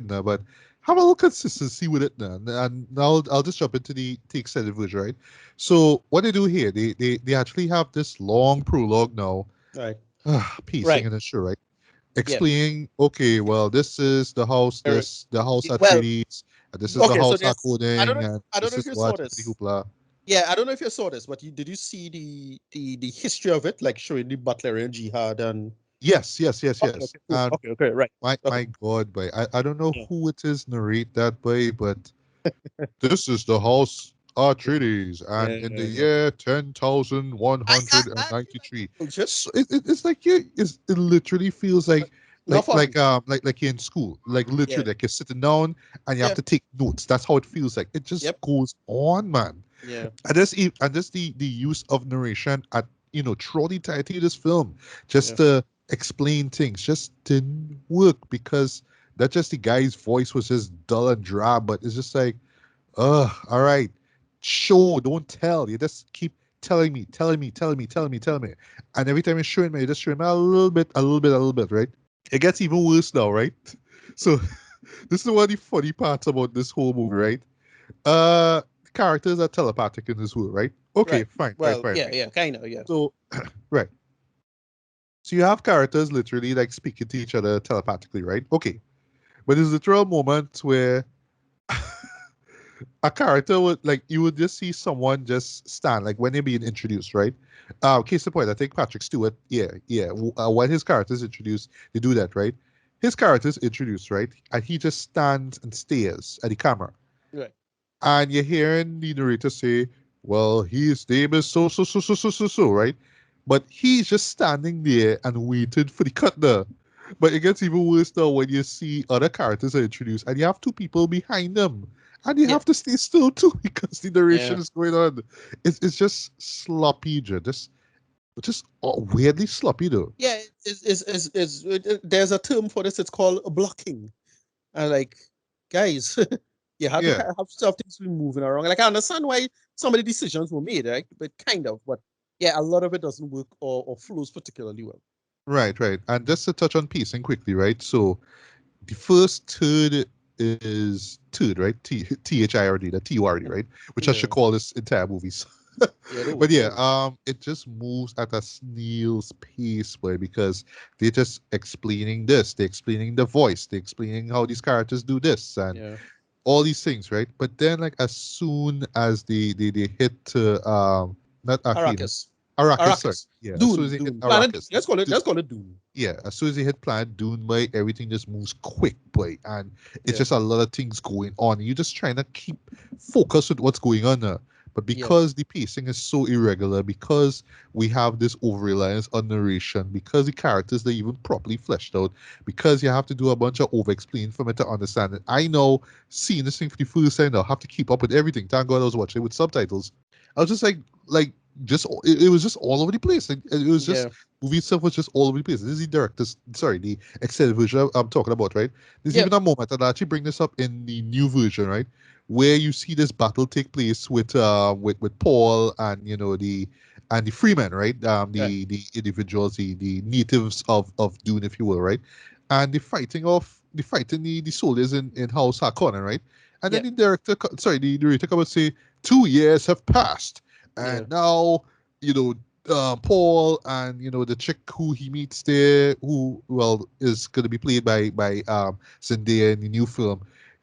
Speaker 1: now, but have a little consistency with it now. And now I'll just jump into the extended version, right? So what they do here, they actually have this long prologue now,
Speaker 2: right,
Speaker 1: pacing
Speaker 2: right.
Speaker 1: in the show, right?
Speaker 2: Yeah.
Speaker 1: Explaining, okay, well, this is the house,
Speaker 2: Er,
Speaker 1: the house
Speaker 2: Well,
Speaker 1: Atreides, This is the
Speaker 2: Okay, so
Speaker 1: house
Speaker 2: there's I don't
Speaker 1: coding,
Speaker 2: know
Speaker 1: and
Speaker 2: I don't
Speaker 1: this
Speaker 2: know if
Speaker 1: is
Speaker 2: you
Speaker 1: what
Speaker 2: saw
Speaker 1: hippity
Speaker 2: this.
Speaker 1: hoopla.
Speaker 2: Yeah, I don't know if you saw this, but did you see the history of it, like showing the Butlerian Jihad and
Speaker 1: Yes, yes, yes,
Speaker 2: okay,
Speaker 1: yes.
Speaker 2: okay, cool.
Speaker 1: And
Speaker 2: Okay, right. Okay.
Speaker 1: my God, boy, I don't know
Speaker 2: Yeah.
Speaker 1: who it is narrate that by, but this is the house Atreides, and in the
Speaker 2: Yeah.
Speaker 1: year 10,193.
Speaker 2: Bullshit.
Speaker 1: So it's like it literally feels
Speaker 2: Not funny.
Speaker 1: like you're in school, like
Speaker 2: Yeah.
Speaker 1: literally like you're sitting down and you have
Speaker 2: Yeah.
Speaker 1: to take notes. That's how it feels like. It just
Speaker 2: Yep.
Speaker 1: goes on, man.
Speaker 2: Yeah.
Speaker 1: And just the use of narration at throughout the entirety of this film,
Speaker 2: Yeah.
Speaker 1: just to explain things, just didn't work because that just the guy's voice was just dull and drab. But it's just like, all right, show, don't tell. You just keep telling me, telling me, telling me, telling me, telling me, and every time you're showing me, you just showing me a little bit, a little bit, a little bit, right? It gets even worse now, right? So this is one of the funny parts about this whole movie, right? Uh, Characters are telepathic in this world, right? Okay,
Speaker 2: Right.
Speaker 1: fine, fine,
Speaker 2: Well,
Speaker 1: fine,
Speaker 2: yeah,
Speaker 1: fine.
Speaker 2: yeah, kind of, yeah.
Speaker 1: So, right. So you have characters literally like speaking to each other telepathically, right? Okay. But there's literal moments where a character would like you would just see someone just stand like when they're being introduced, right? Case in point, I think Patrick Stewart, when his character is introduced, they do that, right? His character is introduced, right? And he just stands and stares at the camera.
Speaker 2: Right.
Speaker 1: And you're hearing the narrator say, well, his name is so, so, so, so, so, so, so, right? But he's just standing there and waiting for the cut there. But it gets even worse now when you see other characters are introduced and you have two people behind them. And you
Speaker 2: Yeah.
Speaker 1: have to stay still too because the
Speaker 2: Yeah.
Speaker 1: narration is going on. It's just sloppy, just weirdly sloppy though.
Speaker 2: Yeah, there's a term for this. It's called blocking. And like, guys, you have to
Speaker 1: Yeah,
Speaker 2: kind of have stuff things be moving around. Like I understand why some of the decisions were made, right? But kind of, but yeah, a lot of it doesn't work or flows particularly well.
Speaker 1: right, right. And just to touch on pacing quickly, right? So the first third is third, right? THIRD, the TURD, right? Which I should
Speaker 2: Yeah.
Speaker 1: call this entire movies.
Speaker 2: Yeah,
Speaker 1: But
Speaker 2: do.
Speaker 1: yeah,
Speaker 2: Yeah.
Speaker 1: it just moves at a snail's pace, boy, because they're just explaining this, they're explaining the voice, they're explaining how these characters do this, and
Speaker 2: Yeah.
Speaker 1: all these things, right? But then, like, as soon as they hit not Arcana,
Speaker 2: Arrakis.
Speaker 1: Arrakis, sorry,
Speaker 2: Arrakis.
Speaker 1: yeah, as soon as
Speaker 2: Dune.
Speaker 1: they hit
Speaker 2: Dune. Planet Dune.
Speaker 1: Arrakis,
Speaker 2: Let's call it Dune.
Speaker 1: yeah, as soon as they hit Planet Dune, boy, everything just moves quick, boy, and it's
Speaker 2: Yeah.
Speaker 1: just a lot of things going on. You're just trying to keep focus with what's going on now. But
Speaker 2: Yeah.
Speaker 1: because the pacing is so irregular, because we have this over reliance on narration, because the characters are even properly fleshed out, because you have to do a bunch of over explain for me to understand it. I know seeing this thing for the first time, I'll have to keep up with everything. Thank God I was watching it with subtitles. I was just like just it was just all over the place. It was just
Speaker 2: Yeah.
Speaker 1: movie itself was just all over the place. This is the director's, sorry, the extended version I'm talking about, right? There's
Speaker 2: Yeah.
Speaker 1: even a moment, and I actually bring this up in the new version, right, where you see this battle take place with Paul and the freemen, right?
Speaker 2: Right.
Speaker 1: The individuals, the natives of Dune, if you will, right? And the fighting the soldiers in House Harkonnen, right? And then
Speaker 2: Yeah.
Speaker 1: the director, sorry, the narrator come and say, 2 years have passed,
Speaker 2: Yeah.
Speaker 1: and now you know Paul and the chick who he meets there, who well is going to be played by Zendaya in the new film.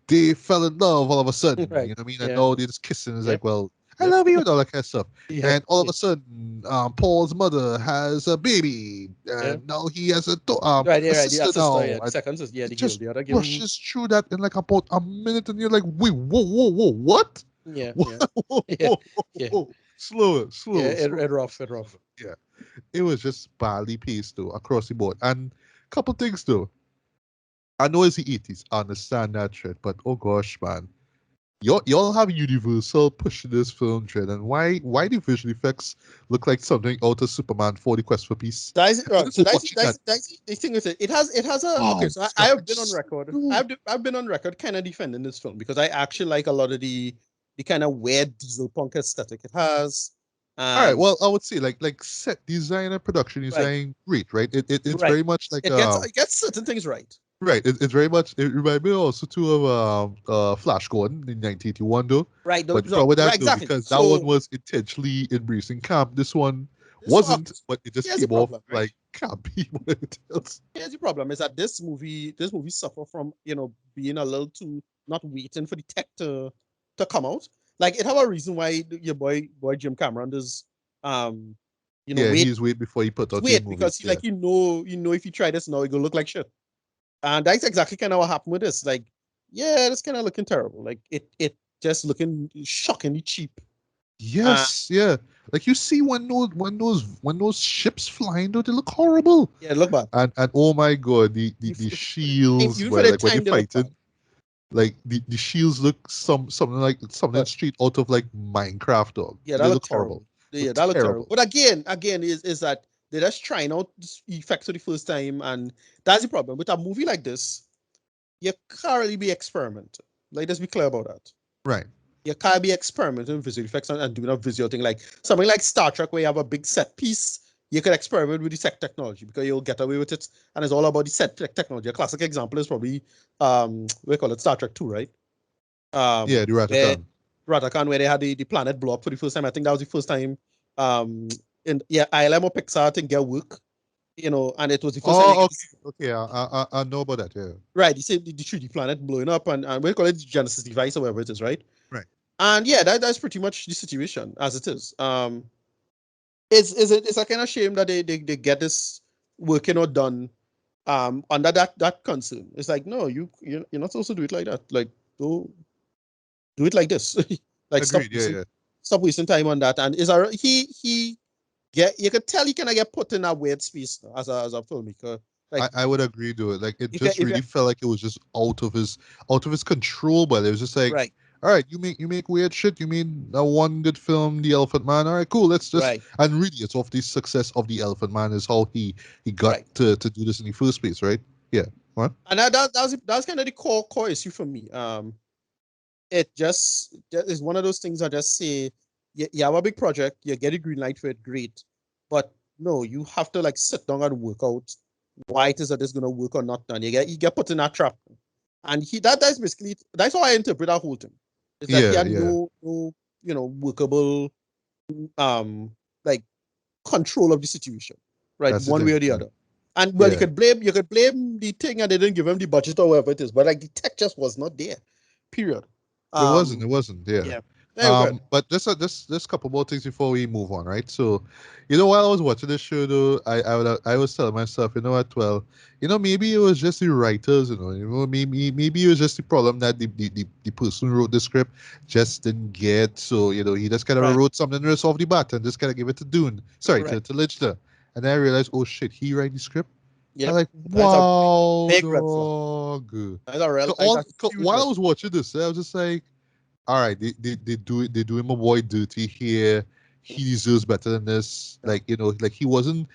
Speaker 1: They fell in love all of a sudden, you
Speaker 2: Right.
Speaker 1: know what I mean? And
Speaker 2: Yeah.
Speaker 1: now they're just kissing. It's
Speaker 2: Yep.
Speaker 1: like, well, I
Speaker 2: Yep.
Speaker 1: love you and all that kind of stuff.
Speaker 2: Yeah.
Speaker 1: And all of
Speaker 2: Yeah.
Speaker 1: a sudden, Paul's mother has a baby,
Speaker 2: Yeah.
Speaker 1: and now he has
Speaker 2: Right. Yeah.
Speaker 1: a
Speaker 2: Right. The
Speaker 1: sister
Speaker 2: sister.
Speaker 1: now,
Speaker 2: Yeah. The
Speaker 1: and
Speaker 2: second sister. Yeah.
Speaker 1: it
Speaker 2: The girl.
Speaker 1: just
Speaker 2: The other girl.
Speaker 1: rushes through that in like about a minute, and you're like, wait, whoa, whoa, whoa, what?
Speaker 2: Yeah.
Speaker 1: Whoa,
Speaker 2: Yeah.
Speaker 1: whoa,
Speaker 2: Yeah.
Speaker 1: whoa,
Speaker 2: Yeah.
Speaker 1: whoa. Slower,
Speaker 2: Yeah.
Speaker 1: slower, slower,
Speaker 2: It rough. It
Speaker 1: slower.
Speaker 2: rough.
Speaker 1: Yeah, it was just badly paced though across the board. And couple things though. I know it's the 80s, I understand that shit, but oh gosh, man. Y'all have Universal pushing this film trend, and why the visual effects look like something out of Superman 40 Quest for Peace? I just watching that.
Speaker 2: The thing is, it has a okay.
Speaker 1: Oh
Speaker 2: So I have been on
Speaker 1: gosh.
Speaker 2: record.
Speaker 1: No.
Speaker 2: I've been on record kind of defending this film because I actually like a lot of the kind of weird diesel punk aesthetic it has,
Speaker 1: All right,
Speaker 2: and
Speaker 1: well, I would say like set design and production
Speaker 2: right,
Speaker 1: design, great, right? It's
Speaker 2: right.
Speaker 1: very much like
Speaker 2: It gets certain things right.
Speaker 1: right. It's very much. It reminds me also too of Flash Gordon in 1981 though.
Speaker 2: Right.
Speaker 1: But the problem with
Speaker 2: Right.
Speaker 1: that though,
Speaker 2: Exactly.
Speaker 1: because that one
Speaker 2: So
Speaker 1: was intentionally embracing camp. This one
Speaker 2: okay.
Speaker 1: wasn't,
Speaker 2: So
Speaker 1: but it just
Speaker 2: here's the
Speaker 1: came off
Speaker 2: problem, right?
Speaker 1: like campy more than anything else.
Speaker 2: Here's the problem is that this movie suffer from being a little too not waiting for the tech to come out. Like it have a reason why your boy Jim Cameron does
Speaker 1: Yeah,
Speaker 2: wait
Speaker 1: he's wait before he put out his
Speaker 2: because
Speaker 1: movies.
Speaker 2: he,
Speaker 1: Yeah.
Speaker 2: like if you try this now, it gonna look like shit. And that's exactly kind of what happened with this. Like, yeah, it's kind of looking terrible. Like it just looking shockingly cheap.
Speaker 1: Yes, yeah. Like you see when those ships flying, though, they look horrible.
Speaker 2: Yeah, look bad.
Speaker 1: And oh my god, the shields
Speaker 2: Even for
Speaker 1: where
Speaker 2: the
Speaker 1: like when you're
Speaker 2: time, they look bad.
Speaker 1: fighting, like the shields look something
Speaker 2: But
Speaker 1: straight out of like Minecraft, dog.
Speaker 2: yeah, that
Speaker 1: They
Speaker 2: looked
Speaker 1: look horrible.
Speaker 2: terrible. Yeah,
Speaker 1: Look
Speaker 2: that looked terrible.
Speaker 1: terrible.
Speaker 2: But again, is that they're just trying out effects for the first time, and that's the problem with a movie like this. You can't really be experimenting. Like, let's be clear about that.
Speaker 1: Right.
Speaker 2: You can't be experimenting with visual effects and doing a visual thing like something like Star Trek where you have a big set piece. You could experiment with the set technology because you'll get away with it, and it's all about the set technology. A classic example is probably we call it Star Trek 2, right?
Speaker 1: Yeah, the
Speaker 2: Where
Speaker 1: Ratakan.
Speaker 2: Ratakan, where they had the planet blow up for the first time. I think that was the first time um ILM or Pixar thing get work, and it was the first time they
Speaker 1: Oh,
Speaker 2: get
Speaker 1: okay. Okay, I know about that, yeah.
Speaker 2: right. You see the 3D planet blowing up, and we call it the Genesis device or whatever it is, right?
Speaker 1: Right.
Speaker 2: And yeah, that's pretty much the situation as it is. It's a kind of shame that they get this working or done under that concern. It's like, no, you're not supposed to do it like that. Like, do it like this. Like,
Speaker 1: Agreed, yeah, yeah.
Speaker 2: stop wasting time on that. And is a he get you could tell he kind of get put in a weird space now as a filmmaker. Like,
Speaker 1: I would agree to it. Like it
Speaker 2: if you
Speaker 1: just
Speaker 2: if you
Speaker 1: really felt like it was just out of his control, but it was just like,
Speaker 2: right,
Speaker 1: all right, you make weird shit. You made a one good film, The Elephant Man. All right, cool. Let's just
Speaker 2: right,
Speaker 1: and really it's off the success of The Elephant Man is how he got
Speaker 2: right.
Speaker 1: to do this in the first place, right? Yeah. What?
Speaker 2: And that was kind of the core issue for me. It just is one of those things I just say, you have a big project, you get a green light for it, great. But no, you have to like sit down and work out why it is that it's gonna work or not. And you get put in that trap. And that's basically that's how I interpret that whole thing. Is that he
Speaker 1: Yeah,
Speaker 2: had
Speaker 1: yeah.
Speaker 2: no workable um like control of the situation, right?
Speaker 1: That's the
Speaker 2: One way
Speaker 1: thing.
Speaker 2: or the
Speaker 1: Yeah.
Speaker 2: other. And well, you
Speaker 1: Yeah.
Speaker 2: could blame the thing and they didn't give him the budget or whatever it is, but like the tech just was not there. Period.
Speaker 1: It wasn't.
Speaker 2: Um,
Speaker 1: It wasn't. Yeah.
Speaker 2: yeah. Very good.
Speaker 1: But just a couple more things before we move on, right? So, while I was watching this show, though, I was telling myself, you know what? Well, maybe it was just the writers, maybe it was just the problem that the person who wrote the script just didn't get. So, he just kind of
Speaker 2: Right.
Speaker 1: wrote something right off the bat and just kind of give it to Dune. Sorry,
Speaker 2: Right.
Speaker 1: to Lynch there. And then I realized, oh shit, he write the script. I'm
Speaker 2: Yep.
Speaker 1: like,
Speaker 2: That's a
Speaker 1: wow,
Speaker 2: big red flag.
Speaker 1: dog.
Speaker 2: That's a huge
Speaker 1: While I
Speaker 2: red
Speaker 1: was watching this, I was just like, all right, they do him a boy dirty here.
Speaker 2: flag.
Speaker 1: He deserves better than this.
Speaker 2: Yeah.
Speaker 1: Like, like he wasn't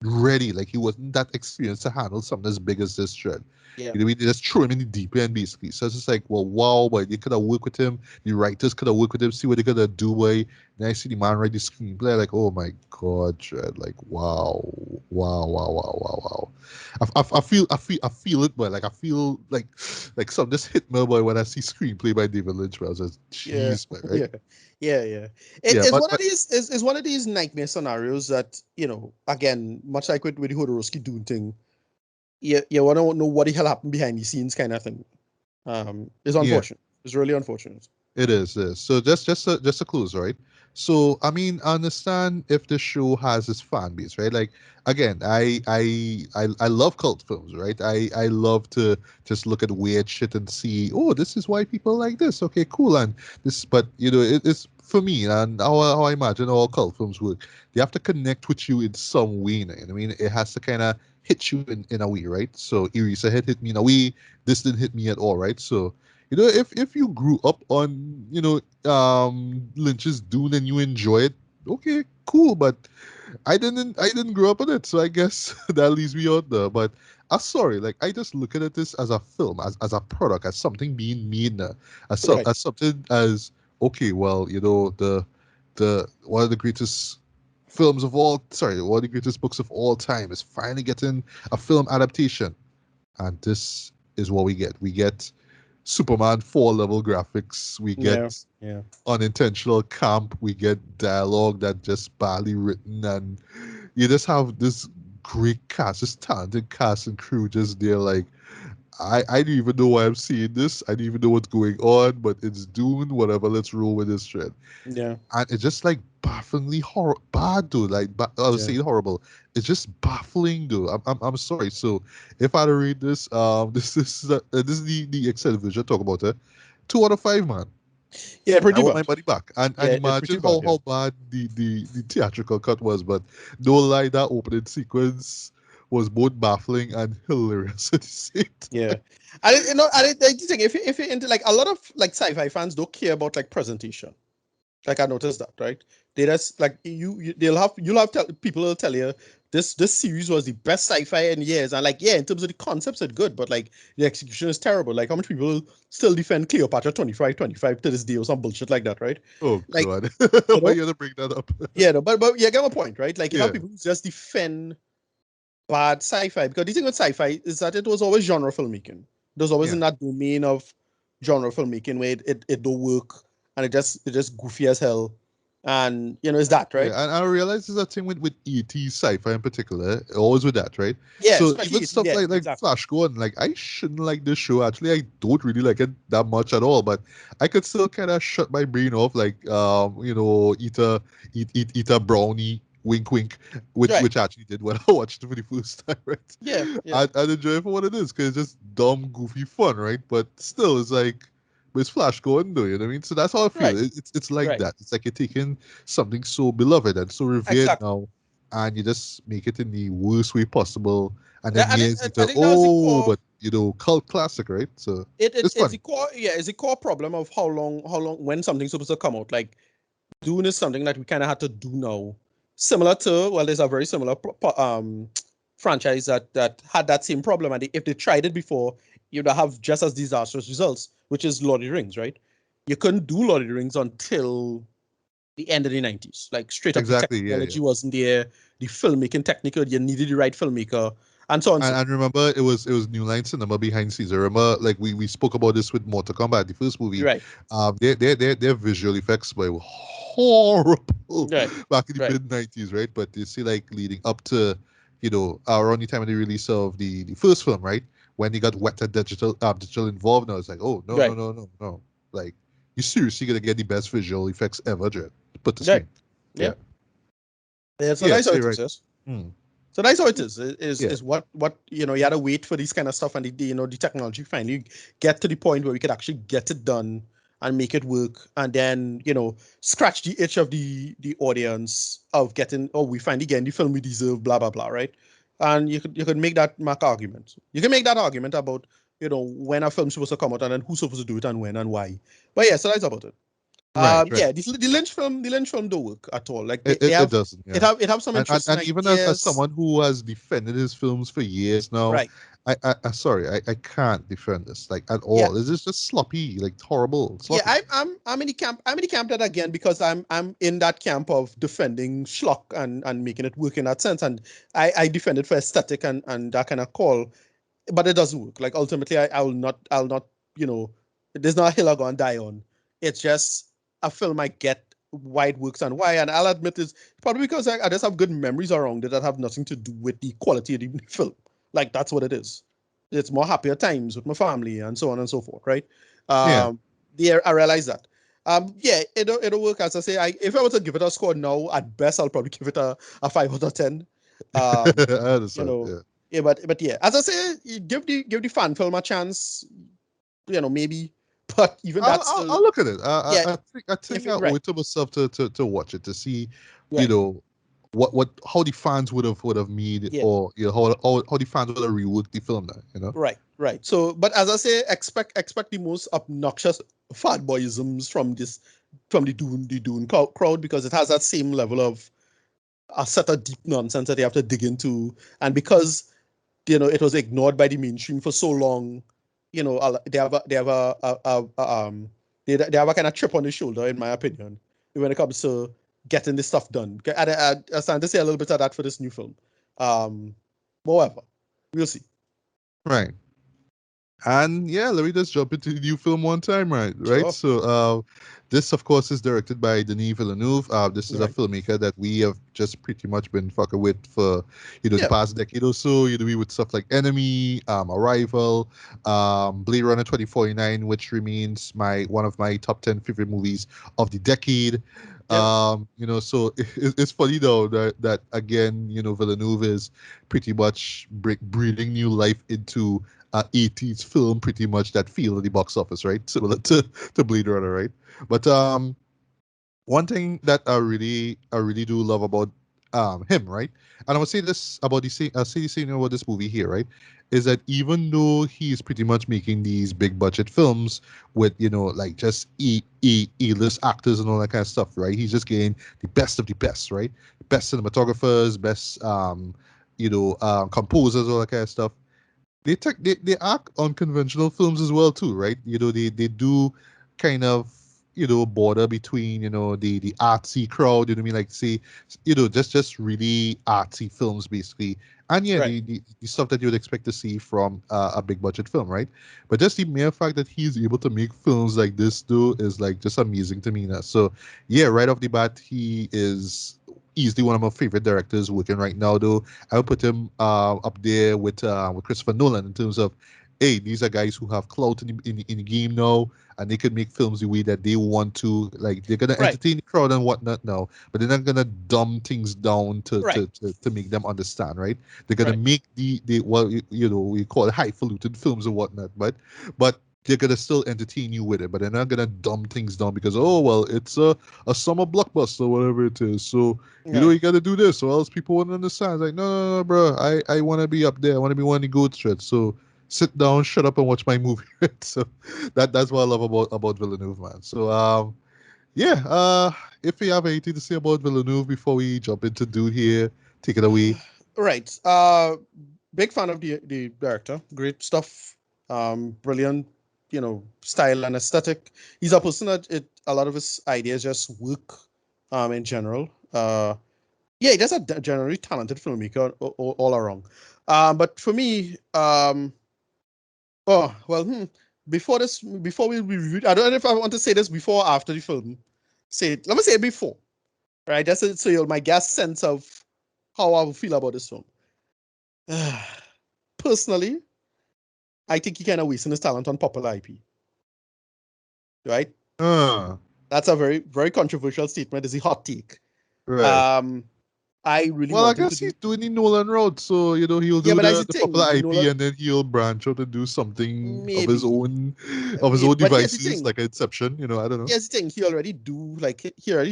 Speaker 1: ready. Like he wasn't that experienced to handle something as big as this shred.
Speaker 2: Yeah.
Speaker 1: They just threw him in the deep end basically. So it's just like, well, wow, but they could have worked with him. The writers could have worked with him, see what they could have do. Boy, and I see the man write the screenplay, like, oh my god, Shred, like, wow, wow, wow, wow, wow, wow. I feel it, but like I feel like something just hit me, boy, when I see screenplay by David Lynch. Where I was just,
Speaker 2: Yeah.
Speaker 1: jeez, man, right?
Speaker 2: Yeah. Yeah.
Speaker 1: Yeah,
Speaker 2: It's
Speaker 1: but
Speaker 2: one of these is one of these nightmare scenarios that, again, much like with the Jodorowsky Dune thing, you want to know what the hell happened behind the scenes kind of thing. It's
Speaker 1: yeah.
Speaker 2: unfortunate. It's really unfortunate.
Speaker 1: It is. It is. So just a clues, right? So I mean, I understand if the show has its fan base, right? Like again, I love cult films, right? I love to just look at weird shit and see, oh, this is why people like this. Okay, cool. And this, but it's for me and how I imagine all cult films work. They have to connect with you in some way. You know what I mean, it has to kind of hit you in a way, right? So Erisa hit me in a way. This didn't hit me at all, right? So if you grew up on Lynch's Dune and you enjoy it, okay, cool. But I didn't grow up on it, so I guess that leaves me out there. But I'm sorry, like I just look at this as a film, as a product, as something being made,
Speaker 2: Right.
Speaker 1: as something as okay. Well, the one of the greatest films of all, sorry, one of the greatest books of all time is finally getting a film adaptation, and this is what we get. We get Superman 4 level graphics. We
Speaker 2: Yeah.
Speaker 1: get
Speaker 2: Yeah.
Speaker 1: unintentional camp. We get dialogue that just badly written, and you just have this great cast, this talented cast and crew just there. Like I don't even know why I'm seeing this. I don't even know what's going on, but it's Dune, whatever. Let's roll with this shit.
Speaker 2: Yeah,
Speaker 1: And it's just like bafflingly bad, dude. Like, I was
Speaker 2: yeah.
Speaker 1: saying horrible. It's just baffling, dude. I'm sorry. So, if I had to read this, this is the extended version. Talk about it. 2 out of 5, man.
Speaker 2: Yeah,
Speaker 1: I
Speaker 2: pretty
Speaker 1: want my
Speaker 2: bad.
Speaker 1: money back. And
Speaker 2: Yeah, it's pretty
Speaker 1: imagine
Speaker 2: bad. Yeah.
Speaker 1: how bad the theatrical cut was. But no lie, that opening sequence was both baffling and hilarious at the same
Speaker 2: Yeah,
Speaker 1: time.
Speaker 2: I think if you're into like a lot of like sci-fi fans don't care about like presentation. Like I noticed that, right? They just like you'll have people will tell you this series was the best sci-fi in years, and like yeah, in terms of the concepts it's good, but like the execution is terrible. Like how much people still defend Cleopatra 25 to this day or some bullshit like that, right?
Speaker 1: Oh
Speaker 2: Like
Speaker 1: God!
Speaker 2: you
Speaker 1: Why
Speaker 2: know,
Speaker 1: you had to bring that up?
Speaker 2: yeah, no, but yeah, get my point, right? Like you have
Speaker 1: Yeah,
Speaker 2: people who just defend bad sci-fi because the thing with sci-fi is that it was always genre filmmaking. It was always
Speaker 1: yeah.
Speaker 2: in that domain of genre filmmaking where it don't work and it just goofy as hell. And it's that,
Speaker 1: Yeah,
Speaker 2: right?
Speaker 1: and I realize there's a thing with ET sci-fi in particular, always with that, right?
Speaker 2: Yeah,
Speaker 1: So even
Speaker 2: especially
Speaker 1: stuff
Speaker 2: yeah,
Speaker 1: like
Speaker 2: exactly.
Speaker 1: Flash Gordon, like I shouldn't like this show. Actually, I don't really like it that much at all. But I could still kind of shut my brain off, like eat a brownie, wink wink,
Speaker 2: Right.
Speaker 1: which I actually did when I watched it for the first time, right?
Speaker 2: Yeah, yeah.
Speaker 1: I'd enjoy it for what it is, because it's just dumb, goofy fun, right? But still, it's like. But it's Flash Gordon, though, you know what I mean? So that's how I feel.
Speaker 2: Right.
Speaker 1: It's like
Speaker 2: Right.
Speaker 1: that. It's like you're taking something so beloved and so revered
Speaker 2: Exactly.
Speaker 1: now, and you just make it in the worst way possible. And
Speaker 2: Yeah,
Speaker 1: then
Speaker 2: I think
Speaker 1: years
Speaker 2: I
Speaker 1: later,
Speaker 2: think that was the
Speaker 1: oh,
Speaker 2: core.
Speaker 1: but cult classic, right? So it's
Speaker 2: It's the
Speaker 1: fun.
Speaker 2: core. Yeah, it's the core problem of how long when something's supposed to come out. Like Dune is something that we kind of had to do now. Similar to, well, there's a very similar franchise that had that same problem, and if they tried it before, you'd have just as disastrous results, which is Lord of the Rings, right? You couldn't do Lord of the Rings until the end of the 90s. Like straight up, the
Speaker 1: Exactly, yeah, yeah.
Speaker 2: technology wasn't there, the filmmaking technical, you needed the right filmmaker, and so on and so.
Speaker 1: And remember, it was New Line Cinema behind Caesar. Remember, like we spoke about this with Mortal Kombat, the first movie.
Speaker 2: Right,
Speaker 1: Their visual effects were horrible
Speaker 2: right,
Speaker 1: back in the
Speaker 2: right,
Speaker 1: mid 90s, right? But you see, like leading up to, around the time of the release of the first film, right? When they got wet at digital involved, now it's like, oh no, no,
Speaker 2: right,
Speaker 1: no, no, no. Like you seriously gonna get the best visual effects ever, Jared. Put to
Speaker 2: right.
Speaker 1: screen.
Speaker 2: Yeah,
Speaker 1: Yeah.
Speaker 2: yeah. So
Speaker 1: Yeah,
Speaker 2: that's how
Speaker 1: so you're
Speaker 2: it is.
Speaker 1: right.
Speaker 2: Yes.
Speaker 1: Hmm.
Speaker 2: So that's how it is.
Speaker 1: Yeah.
Speaker 2: Is what you had to wait for this kind of stuff, and the technology finally get to the point where we could actually get it done and make it work, and then scratch the itch of the audience of getting, oh, we finally getting the film we deserve, blah blah blah, right? And you could make that mark argument. You can make that argument about when a film's supposed to come out and then who's supposed to do it and when and why. But yeah, so that's about it.
Speaker 1: Right, right.
Speaker 2: Yeah, the Lynch film don't work at all. Like
Speaker 1: It doesn't, yeah.
Speaker 2: it have some interesting
Speaker 1: And even as
Speaker 2: ideas.
Speaker 1: someone who has defended his films for years now,
Speaker 2: Right.
Speaker 1: I sorry, I can't defend this like at
Speaker 2: Yeah.
Speaker 1: all. This is just sloppy, like horrible,
Speaker 2: Yeah,
Speaker 1: sloppy.
Speaker 2: I'm in the camp. I'm in the camp that again because I'm in that camp of defending schlock and making it work in that sense. And I defend it for aesthetic and that kind of call, but it doesn't work. Like ultimately, I'll not there's not a hill I go and die on. It's just a film I get why it works and why. And I'll admit it's probably because I just have good memories around it that have nothing to do with the quality of the film. Like that's what it is. It's more happier times with my family and so on and so forth, right?
Speaker 1: Yeah.
Speaker 2: Um, yeah, I realize that. Yeah, it'll work. As I say, if I were to give it a score now, at best I'll probably give it a 5 out of 10. Um,
Speaker 1: I
Speaker 2: you
Speaker 1: understand.
Speaker 2: know,
Speaker 1: Yeah.
Speaker 2: yeah, but yeah, as I say, you give the fan film a chance. Maybe, but even
Speaker 1: I'll,
Speaker 2: that's
Speaker 1: I'll
Speaker 2: still
Speaker 1: I'll look at it.
Speaker 2: yeah.
Speaker 1: I
Speaker 2: If
Speaker 1: think I
Speaker 2: it
Speaker 1: owe
Speaker 2: right,
Speaker 1: it to myself to watch it to see, you
Speaker 2: right,
Speaker 1: know, what how the fans would have made,
Speaker 2: yeah,
Speaker 1: or how the fans would have reworked the film now, you know.
Speaker 2: right. So, but as I say, expect the most obnoxious fanboyisms from the Dune crowd because it has that same level of a set of deep nonsense that they have to dig into, and because it was ignored by the mainstream for so long. They have a kind of chip on the shoulder, in my opinion, when it comes to getting this stuff done. I stand to say a little bit of that for this new film. Um, However, we'll see.
Speaker 1: Right. And yeah, let me just jump into the new film one time, right? Right.
Speaker 2: Sure.
Speaker 1: So, this of course is directed by Denis Villeneuve. This is a
Speaker 2: Right.
Speaker 1: filmmaker that we have just pretty much been fucking with for, the
Speaker 2: Yeah.
Speaker 1: past decade or so. We with stuff like Enemy, Arrival, Blade Runner 2049, which remains my one of my top 10 favorite movies of the decade.
Speaker 2: Yep.
Speaker 1: So it's funny though that again, Villeneuve is pretty much breathing new life into 80s film pretty much that feel at the box office, right? Similar to Blade Runner, right? But one thing that I really do love about him, right? And I would say this about say the same about this movie here, right? Is that even though he's pretty much making these big budget films with like just list actors and all that kind of stuff, right? He's just getting the best of the best, right? Best cinematographers, best composers, all that kind of stuff. They act on conventional films as well too, right? They do kind of border between the artsy crowd, what I mean, like say just really artsy films basically, and yeah,
Speaker 2: Right.
Speaker 1: the stuff that you would expect to see from a big budget film, right? But just the mere fact that he's able to make films like this though is like just amazing to me now. So yeah, right off the bat, he is easily one of my favorite directors working right now though. I would put him up there with Christopher Nolan in terms of, hey, these are guys who have clout in the game now, and they can make films the way that they want to. Like they're gonna
Speaker 2: Right.
Speaker 1: entertain the crowd and whatnot now, but they're not gonna dumb things down to
Speaker 2: Right.
Speaker 1: to to, to make them understand, right? They're gonna
Speaker 2: Right.
Speaker 1: make the what we call it highfalutin films and whatnot, but they're gonna still entertain you with it, but they're not gonna dumb things down because oh well, it's a summer blockbuster, whatever it is. So
Speaker 2: Right.
Speaker 1: you got to do this, or else people won't understand. It's like, no, no, no, bro. I want to be up there. I want to be one of the goat threads. So sit down, shut up, and watch my movie. So that's what I love about Villeneuve, man. So yeah. If you have anything to say about Villeneuve before we jump into Dude here, take it away.
Speaker 2: Right. Big fan of the director. Great stuff. Brilliant, style and aesthetic. He's a person that a lot of his ideas just work. In general. Yeah, he's just a generally talented filmmaker all around. But for me, oh well, before we review, I don't know if I want to say this before or after the film. Say it. Let me say it before, right? That's it. So you'll my guess sense of how I will feel about this film. Personally, I think he kind of wasting his talent on popular IP, right?
Speaker 1: Uh,
Speaker 2: That's a very, very controversial statement. It's a hot take.
Speaker 1: right.
Speaker 2: Um, I really
Speaker 1: Well, I
Speaker 2: want him to
Speaker 1: guess he's
Speaker 2: do.
Speaker 1: doing the Nolan route, so he'll
Speaker 2: Yeah,
Speaker 1: do
Speaker 2: but that's the
Speaker 1: the popular
Speaker 2: thing.
Speaker 1: IP, and then he'll branch out and do something
Speaker 2: Maybe,
Speaker 1: of his
Speaker 2: maybe.
Speaker 1: own
Speaker 2: But here's the
Speaker 1: devices,
Speaker 2: thing.
Speaker 1: like Inception. I don't know.
Speaker 2: Here's the thing. He already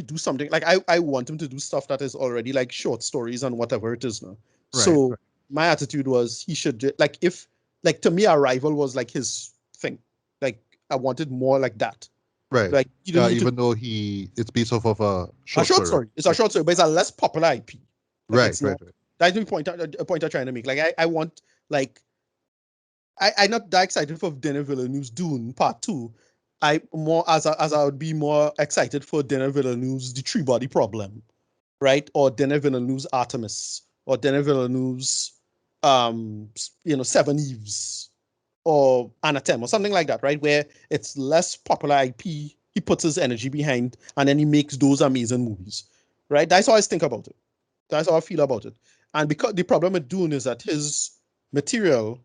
Speaker 2: do something. Like I want him to do stuff that is already like short stories and whatever it is now.
Speaker 1: Right,
Speaker 2: So
Speaker 1: right,
Speaker 2: my attitude was he should like if like to me Arrival was like his thing. Like I wanted more like that.
Speaker 1: right.
Speaker 2: Like you don't need to
Speaker 1: Even though it's based off of a
Speaker 2: a
Speaker 1: short
Speaker 2: short
Speaker 1: story, right?
Speaker 2: story. It's a
Speaker 1: Yeah.
Speaker 2: short story, but it's a less popular IP. Like
Speaker 1: Right,
Speaker 2: it's
Speaker 1: right,
Speaker 2: not.
Speaker 1: right.
Speaker 2: That's the point. A point I'm trying to make. Like I want like I'm not that excited for Denis Villeneuve's Dune Part Two. I more as I would be more excited for Denis Villeneuve's The Three Body Problem, right? Or Denis Villeneuve's Artemis, or Denis Villeneuve's Seven Eves, or Anatem, or something like that, right? Where it's less popular IP, he puts his energy behind, and then he makes those amazing movies, right? That's how I think about it. That's how I feel about it. And because the problem with Dune is that material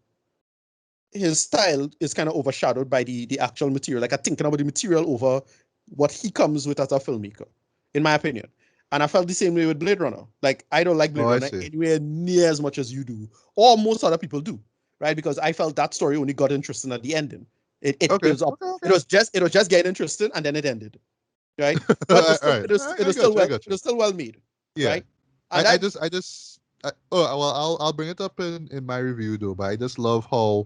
Speaker 2: his style is kind of overshadowed by the actual material. Like I'm thinking about the material over what he comes with as a filmmaker, in my opinion. And I felt the same way with Blade Runner. Like I don't like Blade
Speaker 1: Oh, I
Speaker 2: Runner
Speaker 1: see.
Speaker 2: anywhere near as much as you do, or most other people do, right? Because I felt that story only got interesting at the ending.
Speaker 1: Okay, okay, okay.
Speaker 2: It was just getting interesting and then it ended, right? But
Speaker 1: All right, I got you. I got
Speaker 2: it
Speaker 1: you.
Speaker 2: was still well made,
Speaker 1: Yeah,
Speaker 2: right? And that
Speaker 1: well, I'll bring it up in my review though, but I just love how,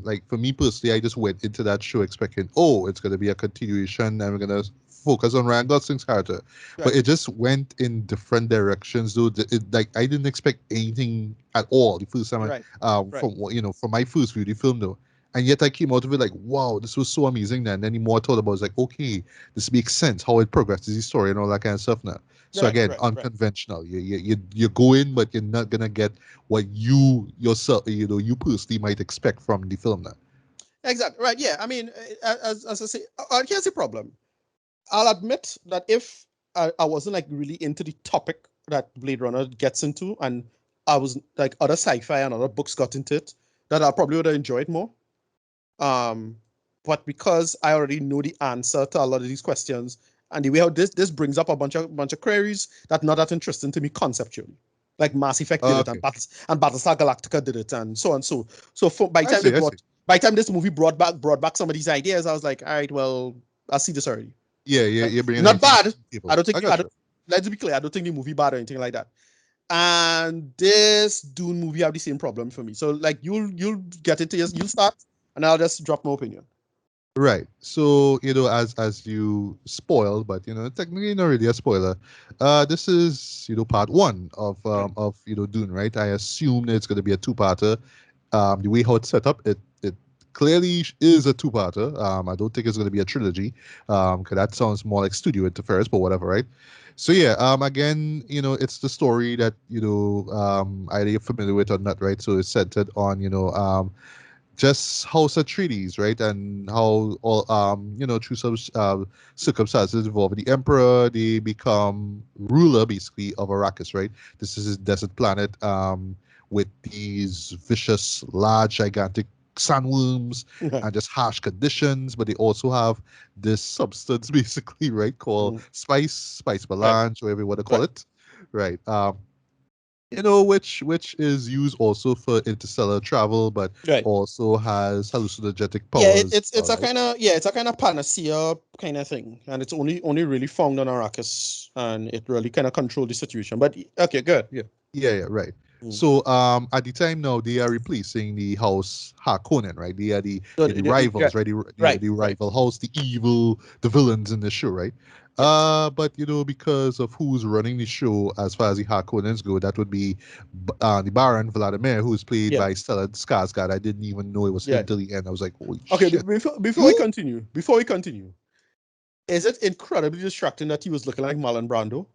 Speaker 1: like for me personally, I just went into that show expecting, oh, it's gonna be a continuation, and we're gonna focus on Ryan Gosling's character, but
Speaker 2: right,
Speaker 1: it just went in different directions though. Like I didn't expect anything at all the first time,
Speaker 2: right, right,
Speaker 1: from my first view of the film though. And yet I came out of it like, wow, this was so amazing. And then the more I thought about it, I was like, okay, this makes sense how it progresses the story and all that kind of stuff now. So
Speaker 2: right,
Speaker 1: again,
Speaker 2: right, right.
Speaker 1: unconventional. You go in, but you're not gonna get what you yourself, you personally might expect from the film now.
Speaker 2: Exactly. Right. Yeah. I mean, as I say, here's the problem. I'll admit that if I wasn't like really into the topic that Blade Runner gets into, and I was like other sci-fi and other books got into it, that I probably would have enjoyed more. Um, but because I already know the answer to a lot of these questions, and the way how this brings up a bunch of queries that not that interesting to me conceptually. Like Mass Effect did it,
Speaker 1: Okay,
Speaker 2: and Battlestar Galactica did it, and so on. So by the
Speaker 1: I
Speaker 2: time they
Speaker 1: see, I see.
Speaker 2: brought by the time this movie brought back some of these ideas, I was like, all right, well, I see this already.
Speaker 1: Yeah, yeah, you're bringing
Speaker 2: Not
Speaker 1: everything to
Speaker 2: bad.
Speaker 1: the
Speaker 2: I
Speaker 1: table.
Speaker 2: don't think
Speaker 1: I
Speaker 2: I
Speaker 1: got
Speaker 2: don't.
Speaker 1: you.
Speaker 2: Let's be clear. I don't think the movie bad or anything like that. And this Dune movie have the same problem for me. So like you'll get into you'll start, and I'll just drop my opinion.
Speaker 1: Right. So, as you spoiled, but technically not really a spoiler. This is, part one of Dune, right? I assume it's gonna be a two-parter. The way how it's set up, it clearly is a two-parter. I don't think it's gonna be a trilogy. Cause that sounds more like studio interference, but whatever, right? So yeah, again, it's the story that, either you're familiar with or not, right? So it's centered on, just House of treaties, right? And how all through some circumstances involving the emperor, they become ruler basically of Arrakis, right? This is a desert planet with these vicious, large, gigantic sandworms and just harsh conditions, but they also have this substance basically, right, called
Speaker 2: Mhm.
Speaker 1: spice
Speaker 2: Right,
Speaker 1: melange, whatever you want to call
Speaker 2: right,
Speaker 1: it, right? Which is used also for interstellar travel, but
Speaker 2: right.
Speaker 1: also has hallucinogenic
Speaker 2: Yeah,
Speaker 1: powers,
Speaker 2: it's a
Speaker 1: right?
Speaker 2: kind of it's a kind of panacea kind of thing, and it's only really found on Arrakis, and it really kind of control the situation. But okay, good. Yeah.
Speaker 1: Yeah, yeah, right.
Speaker 2: Mm.
Speaker 1: So at the time now they are replacing the house Harkonnen, right? They are
Speaker 2: So
Speaker 1: the rivals, right?
Speaker 2: right,
Speaker 1: The
Speaker 2: right.
Speaker 1: rival house, the evil, the villains in the show, right?
Speaker 2: Yes.
Speaker 1: But because of who's running the show as far as the Harkonnens go, that would be the Baron Vladimir, who's played
Speaker 2: Yeah.
Speaker 1: by Stellan Skarsgård. I didn't even know it was him
Speaker 2: Yeah.
Speaker 1: till the end. I was like, holy
Speaker 2: Okay.
Speaker 1: shit.
Speaker 2: Before we continue, is it incredibly distracting that he was looking like Marlon Brando?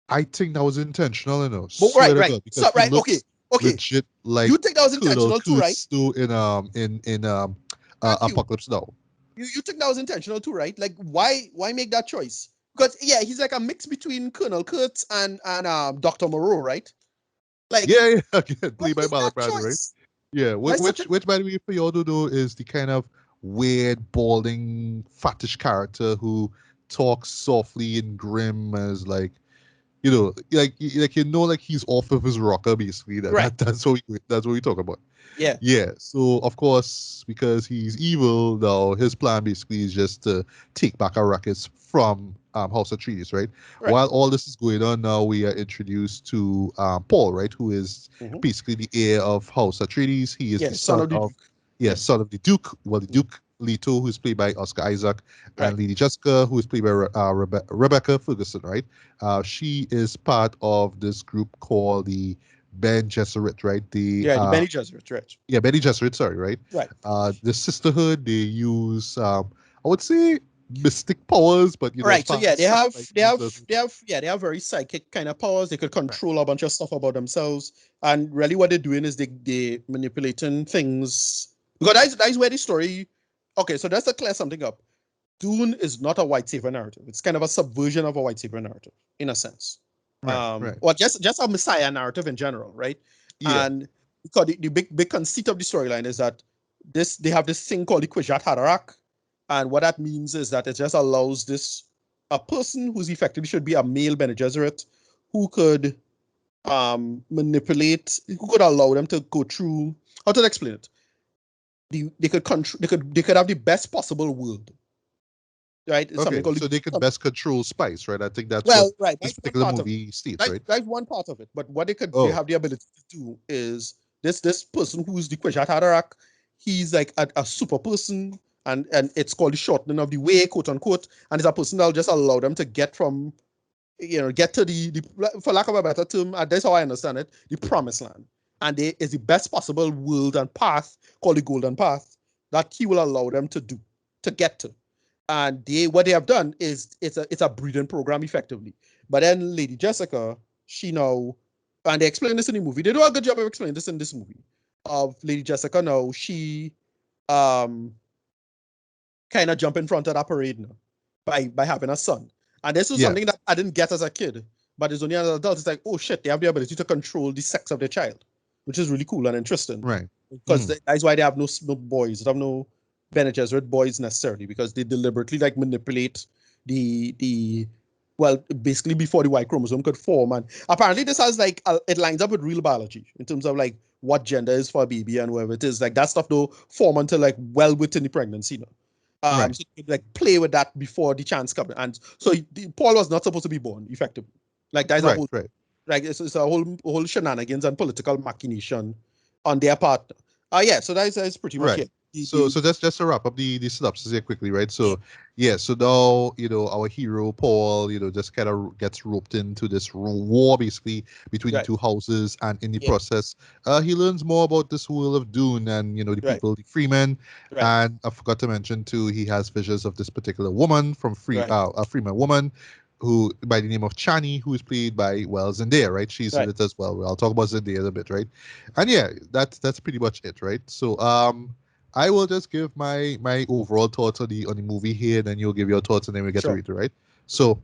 Speaker 1: I think that was intentional,
Speaker 2: But
Speaker 1: swear
Speaker 2: right,
Speaker 1: to
Speaker 2: right.
Speaker 1: God, because
Speaker 2: So
Speaker 1: he
Speaker 2: right. Okay.
Speaker 1: looks
Speaker 2: Okay.
Speaker 1: legit like
Speaker 2: You think that was
Speaker 1: Colonel
Speaker 2: intentional too, right?
Speaker 1: Kurtz do in
Speaker 2: Thank you.
Speaker 1: Apocalypse Now.
Speaker 2: You think that was intentional too, right? Like why make that choice? Because yeah, he's like a mix between Colonel Kurtz and Dr. Moreau, right? Like,
Speaker 1: Yeah, yeah, again,
Speaker 2: why
Speaker 1: played by
Speaker 2: make
Speaker 1: Marlon
Speaker 2: that
Speaker 1: Brando, right?
Speaker 2: choice?
Speaker 1: Yeah,
Speaker 2: Why such a
Speaker 1: which by the way for you all to know is the kind of weird, balding, fattish character who talks softly and grim as like like he's off of his rocker basically.
Speaker 2: right?
Speaker 1: That's what we talk about.
Speaker 2: Yeah,
Speaker 1: Yeah, so of course, because he's evil, now his plan basically is just to take back Arrakis from House Atreides, right?
Speaker 2: right.
Speaker 1: While all this is going on now, we are introduced to Paul, right, who is
Speaker 2: Hmm.
Speaker 1: basically the heir of House Atreides. He is
Speaker 2: Yeah,
Speaker 1: the
Speaker 2: son
Speaker 1: son
Speaker 2: of the
Speaker 1: of,
Speaker 2: Duke.
Speaker 1: yes,
Speaker 2: Yeah,
Speaker 1: son of the Duke. Well, the
Speaker 2: mm,
Speaker 1: Duke Leto, who's played by Oscar Isaac, and
Speaker 2: right.
Speaker 1: Lady Jessica, who is played by Rebecca Ferguson, right? She is part of this group called the Ben Gesserit, right?
Speaker 2: Yeah, the Benny Gesserit, right?
Speaker 1: Yeah, Benny Gesserit, sorry, right?
Speaker 2: Right.
Speaker 1: The sisterhood, they use I would say mystic powers, but as
Speaker 2: Right. So
Speaker 1: far
Speaker 2: yeah,
Speaker 1: as stuff like Jesus.
Speaker 2: they have very psychic kind of powers. They could
Speaker 1: Right.
Speaker 2: control a bunch of stuff about themselves. And really what they're doing is they manipulating things. Because that's where the story. Okay, so that's to clear something up. Dune is not a white savior narrative. It's kind of a subversion of a white savior narrative, in a sense.
Speaker 1: Right, right.
Speaker 2: Or just a messiah narrative in general, right?
Speaker 1: Yeah.
Speaker 2: And because the big conceit of the storyline is that they have this thing called the Kwisatz Haderach, and what that means is that it just allows this a person who's effectively should be a male Bene Gesserit who could manipulate, who could allow them to go through. How to explain it? They could control. They could have the best possible world, right? It's something
Speaker 1: Okay.
Speaker 2: called
Speaker 1: So they could best control spice, right? I think that's what
Speaker 2: well, right.
Speaker 1: this
Speaker 2: That's one
Speaker 1: particular
Speaker 2: part of it.
Speaker 1: movie states, right?
Speaker 2: That's one part of it. But what they
Speaker 1: Oh,
Speaker 2: have the ability to do is this person who's the Kwisatz Haderach, he's like a super person, and it's called the shortening of the way, quote unquote. And it's a person that'll just allow them to get from get to the for lack of a better term, that's how I understand it, the promised land. And there is the best possible world and path called the golden path that he will allow them to do to get to. And what they have done is it's a breeding program effectively. But then Lady Jessica, she now, and they explain this in the movie. They do a good job of explaining this in this movie. Of Lady Jessica now, she um kind of jump in front of that parade now by having a son. And this was
Speaker 1: Yeah.
Speaker 2: something that I didn't get as a kid, but it's only as an adult. It's like, oh shit, they have the ability to control the sex of their child, which is really cool and interesting.
Speaker 1: Right.
Speaker 2: Because that's why they have no boys, they have no Bene Gesserit boys necessarily, because they deliberately like manipulate the well, basically before the Y chromosome could form. And apparently this has like it lines up with real biology in terms of like what gender is for a baby and whatever it is. Like that stuff don't form until like well within the pregnancy now.
Speaker 1: Right.
Speaker 2: So you could like play with that before the chance comes. And so Paul was not supposed to be born, effectively. Like that's a
Speaker 1: Right.
Speaker 2: whole
Speaker 1: Right.
Speaker 2: like it's a whole shenanigans and political machination on their part. Yeah, so that's pretty much
Speaker 1: Right.
Speaker 2: it.
Speaker 1: So just to wrap up the synopsis here quickly, right? So yeah, so now our hero Paul, just kind of gets roped into this war basically between the
Speaker 2: right,
Speaker 1: two houses, and in the
Speaker 2: yeah,
Speaker 1: process, he learns more about this world of Dune and the
Speaker 2: right,
Speaker 1: people, the Freemen,
Speaker 2: right,
Speaker 1: and I forgot to mention too, he has visions of this particular woman from
Speaker 2: right,
Speaker 1: a Freeman woman, who by the name of Chani, who is played by Zendaya, right? She's in
Speaker 2: right.
Speaker 1: it as well. I'll talk about Zendaya in a bit, right? And yeah, that's pretty much it, right? So I will just give my overall thoughts on the movie here, then you'll give your thoughts, and then we get to
Speaker 2: Sure.
Speaker 1: read it, right? So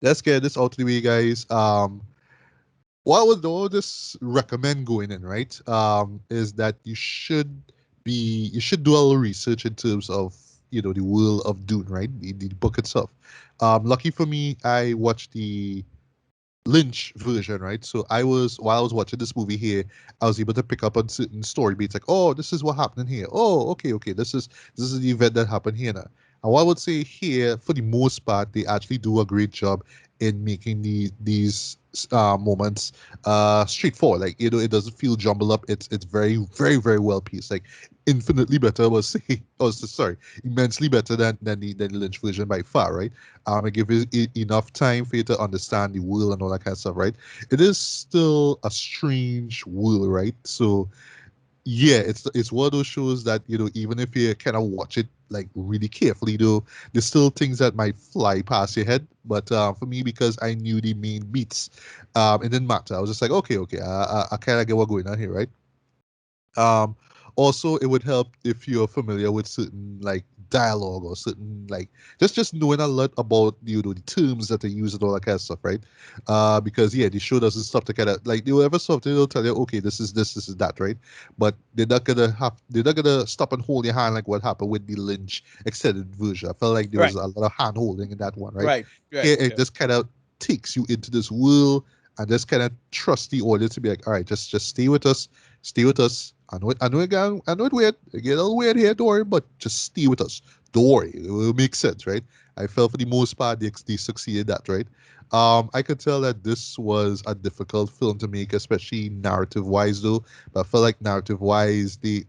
Speaker 1: let's get this out of the way, guys. What I would though just recommend going in, right? Is that you should do a little research in terms of the world of Dune, right? The book itself. Lucky for me, I watched the Lynch version, right? So while I was watching this movie here, I was able to pick up on certain story beats, like, oh, this is what happened here. Oh, okay, this is the event that happened here now. And what I would say here, for the most part, they actually do a great job in making these moments straightforward. Like, it doesn't feel jumbled up. It's very, very, very well pieced. Like, infinitely better, I would say. Oh, sorry, immensely better than the Lynch version by far, right? It gives you enough time for you to understand the world and all that kind of stuff, right? It is still a strange world, right? So yeah, it's one of those shows that even if you kind of watch it like really carefully, though, there's still things that might fly past your head. But for me, because I knew the main beats, it didn't matter. I was just like, okay, I kind of get what's going on here, right? Um, Also, it would help if you're familiar with certain like dialogue or certain like just knowing a lot about the terms that they use and all that kind of stuff, right? Because yeah, the show doesn't stop to kind of like they will ever stop. They'll tell you, okay, this is that, right? But they're not gonna stop and hold your hand like what happened with the Lynch extended version. I felt like there was
Speaker 2: Right,
Speaker 1: a lot of hand holding in that one, right?
Speaker 2: right, right.
Speaker 1: Here it
Speaker 2: Yeah,
Speaker 1: just kind of takes you into this world and just kind of trust the audience to be like, all right, just stay with us. Stay with us. I know it weird. It get a little weird here, don't worry, but just stay with us. Don't worry. It will make sense, right? I felt for the most part they succeeded that, right? I could tell that this was a difficult film to make, especially narrative wise though. But I felt like narrative wise they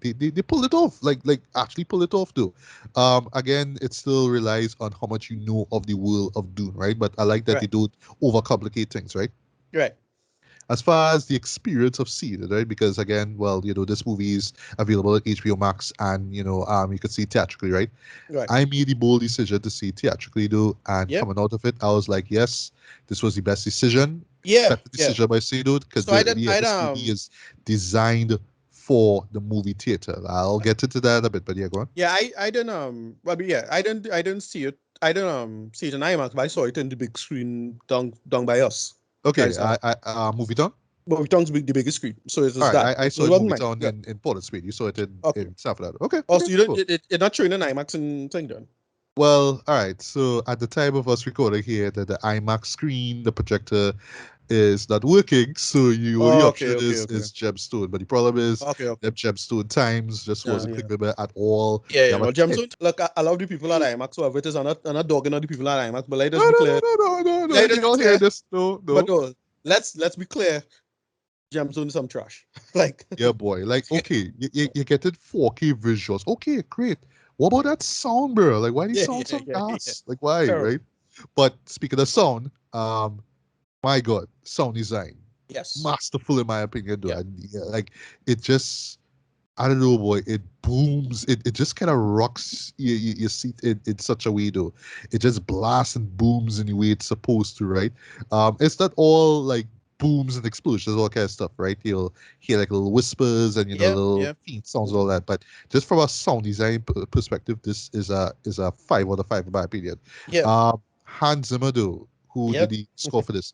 Speaker 1: pulled it off. Like actually pull it off though. Again, it still relies on how much you know of the world of Dune, right? But I like that they
Speaker 2: right,
Speaker 1: don't overcomplicate things, right?
Speaker 2: right,
Speaker 1: As far as the experience of seeing it, right? Because again, well, this movie is available at HBO Max, and you could see it theatrically, right?
Speaker 2: right.
Speaker 1: I made the bold decision to see it theatrically, though, and
Speaker 2: Yep.
Speaker 1: coming out of it, I was like, yes, this was the best decision,
Speaker 2: Yeah,
Speaker 1: better
Speaker 2: yeah.
Speaker 1: decision by say, dude, because
Speaker 2: So I did.
Speaker 1: yeah,
Speaker 2: I
Speaker 1: this movie is designed for the movie theater. I'll get into that in a bit, but yeah, go on.
Speaker 2: Yeah, I didn't well, yeah, I didn't see it. I didn't see it in IMAX, but I saw it in the big screen down by us.
Speaker 1: Okay,
Speaker 2: Guys,
Speaker 1: Movie Town.
Speaker 2: but we down the biggest screen, so it
Speaker 1: All
Speaker 2: was
Speaker 1: right,
Speaker 2: that.
Speaker 1: I
Speaker 2: So
Speaker 1: saw
Speaker 2: it
Speaker 1: it
Speaker 2: wasn't
Speaker 1: Movie
Speaker 2: mine.
Speaker 1: Town
Speaker 2: Yeah.
Speaker 1: in Portland, Sweden. You saw it
Speaker 2: Okay.
Speaker 1: in Sanford. Okay,
Speaker 2: Also,
Speaker 1: okay,
Speaker 2: you don't
Speaker 1: cool.
Speaker 2: it not showing in IMAX and thing then.
Speaker 1: Well, all right. So at the time of us recording here, the IMAX screen, the projector is not working. So you only
Speaker 2: Oh,
Speaker 1: option
Speaker 2: okay, okay, okay,
Speaker 1: is Gemstone. But the problem is
Speaker 2: okay, okay.
Speaker 1: that Gemstone times just
Speaker 2: Yeah,
Speaker 1: wasn't
Speaker 2: yeah.
Speaker 1: clickable at all.
Speaker 2: Yeah,
Speaker 1: They
Speaker 2: yeah.
Speaker 1: have a
Speaker 2: Well,
Speaker 1: tight.
Speaker 2: Gemstone, look, I love the people at IMAX, so it is I'm not dogging on the people at IMAX, but let
Speaker 1: No,
Speaker 2: us be
Speaker 1: no, no,
Speaker 2: clear.
Speaker 1: no, no, no, no.
Speaker 2: Let
Speaker 1: You
Speaker 2: us be
Speaker 1: don't hear
Speaker 2: clear.
Speaker 1: this. No,
Speaker 2: But
Speaker 1: no.
Speaker 2: no, let's be clear. Gemstone is some trash. Like,
Speaker 1: Yeah, boy. Like, okay, you getting 4K visuals. Okay, great. What about that sound, bro? Like, why do you
Speaker 2: yeah,
Speaker 1: sound
Speaker 2: yeah,
Speaker 1: so
Speaker 2: yeah, yeah.
Speaker 1: ass? Like, why,
Speaker 2: Terrible.
Speaker 1: right? But speaking of sound, my God, sound design,
Speaker 2: Yes.
Speaker 1: masterful in my opinion, though.
Speaker 2: Yeah.
Speaker 1: And yeah, like it just, I don't know, boy. It booms. It just kind of rocks your seat in such a way, though. It just blasts and booms in the way it's supposed to, right? It's not all like booms and explosions, all kind of stuff, right? You'll hear like little whispers and
Speaker 2: Yeah,
Speaker 1: little
Speaker 2: yeah.
Speaker 1: faint sounds, all that. But just from a sound design perspective, this is a 5 out of 5 in my opinion.
Speaker 2: Yeah.
Speaker 1: Hans Zimmer, though, who did
Speaker 2: Yep.
Speaker 1: the score for this,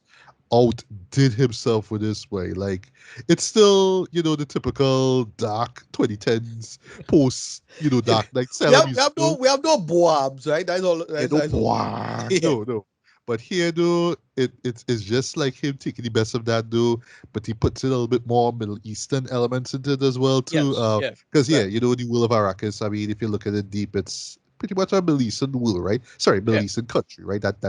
Speaker 1: outdid himself with this way. Like it's still, the typical dark 2010s post, dark like Sailor musical.
Speaker 2: We have no boabs, right? That's all.
Speaker 1: Yeah, no,
Speaker 2: That's all. Yeah.
Speaker 1: no, no. But here, though, it's just like him taking the best of that, though. But he puts a little bit more Middle Eastern elements into it as well, too.
Speaker 2: Yes. Yeah.
Speaker 1: Because
Speaker 2: Right.
Speaker 1: the Will of Arrakis. I mean, if you look at it deep, it's pretty much a Middle Eastern will, right? Sorry, Middle
Speaker 2: Yeah.
Speaker 1: Eastern country, right? That's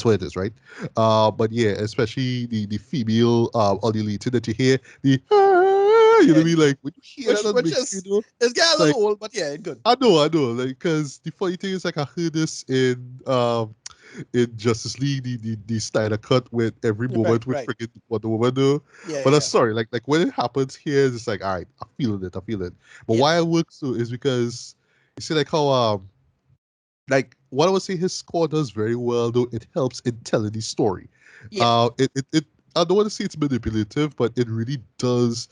Speaker 1: what it is, right? But yeah, especially the female ululating that you hear, you know
Speaker 2: Yeah.
Speaker 1: what I mean? Like when you hear that on
Speaker 2: Which
Speaker 1: mix,
Speaker 2: is it's getting a
Speaker 1: like
Speaker 2: little old, but yeah, good.
Speaker 1: I know, like because the funny thing is like I heard this in Justice League, the Snyder cut with every
Speaker 2: Right.
Speaker 1: moment with
Speaker 2: Right.
Speaker 1: freaking Wonder Woman do.
Speaker 2: Yeah.
Speaker 1: But I'm
Speaker 2: Yeah.
Speaker 1: sorry, like when it happens here, it's like all right, I feel it. But
Speaker 2: Yeah.
Speaker 1: why it works so is because you see like how like what I would say his score does very well though, it helps in telling the story.
Speaker 2: Yeah.
Speaker 1: It I don't want to say it's manipulative, but it really does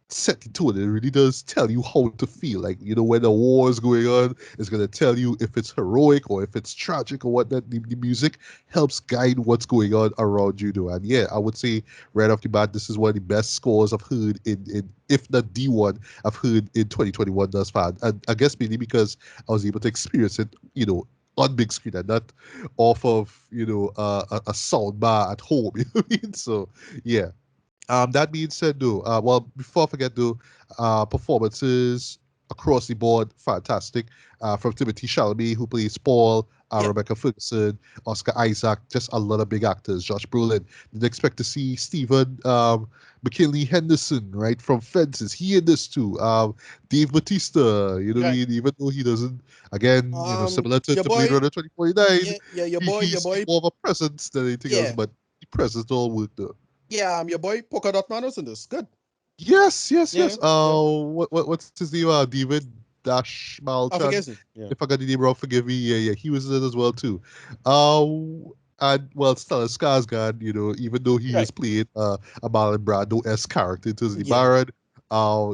Speaker 1: set the tone. It really does tell you how to feel. Like, when the war is going on, it's going to tell you if it's heroic or if it's tragic or whatnot. The music helps guide what's going on around you, though. And yeah, I would say right off the bat, this is one of the best scores I've heard in if not the one I've heard in 2021 thus far. And I guess mainly because I was able to experience it, on big screen and not off of, a sound bar at home. You know what I mean? So, yeah. That being said, though, well, before I forget, though, performances across the board, fantastic. From Timothy Chalamet, who plays Paul,
Speaker 2: Yeah.
Speaker 1: Rebecca Ferguson, Oscar Isaac, just a lot of big actors. Josh Brolin. Didn't expect to see Stephen McKinley Henderson, right, from Fences. He in this too. Dave Bautista,
Speaker 2: Right.
Speaker 1: even though he doesn't, again, similar to,
Speaker 2: Your
Speaker 1: to Blade
Speaker 2: boy.
Speaker 1: Runner 2049,
Speaker 2: Yeah. Yeah. Your
Speaker 1: he's
Speaker 2: boy.
Speaker 1: more of a presence than anything else,
Speaker 2: Yeah.
Speaker 1: but the presence all worked though.
Speaker 2: Yeah. Your boy Polka Dot Man was in this. Good.
Speaker 1: Yes, yes,
Speaker 2: Yeah.
Speaker 1: yes.
Speaker 2: Yeah.
Speaker 1: What's his name? David Dash
Speaker 2: I forget
Speaker 1: Malchan.
Speaker 2: his name. Yeah.
Speaker 1: If I got the name wrong, forgive me. Yeah, yeah, he was in it as well too. And well, Stellan Skarsgård, even though he
Speaker 2: Right.
Speaker 1: is playing a Marlon Brando-esque character to the
Speaker 2: Yeah.
Speaker 1: Baron,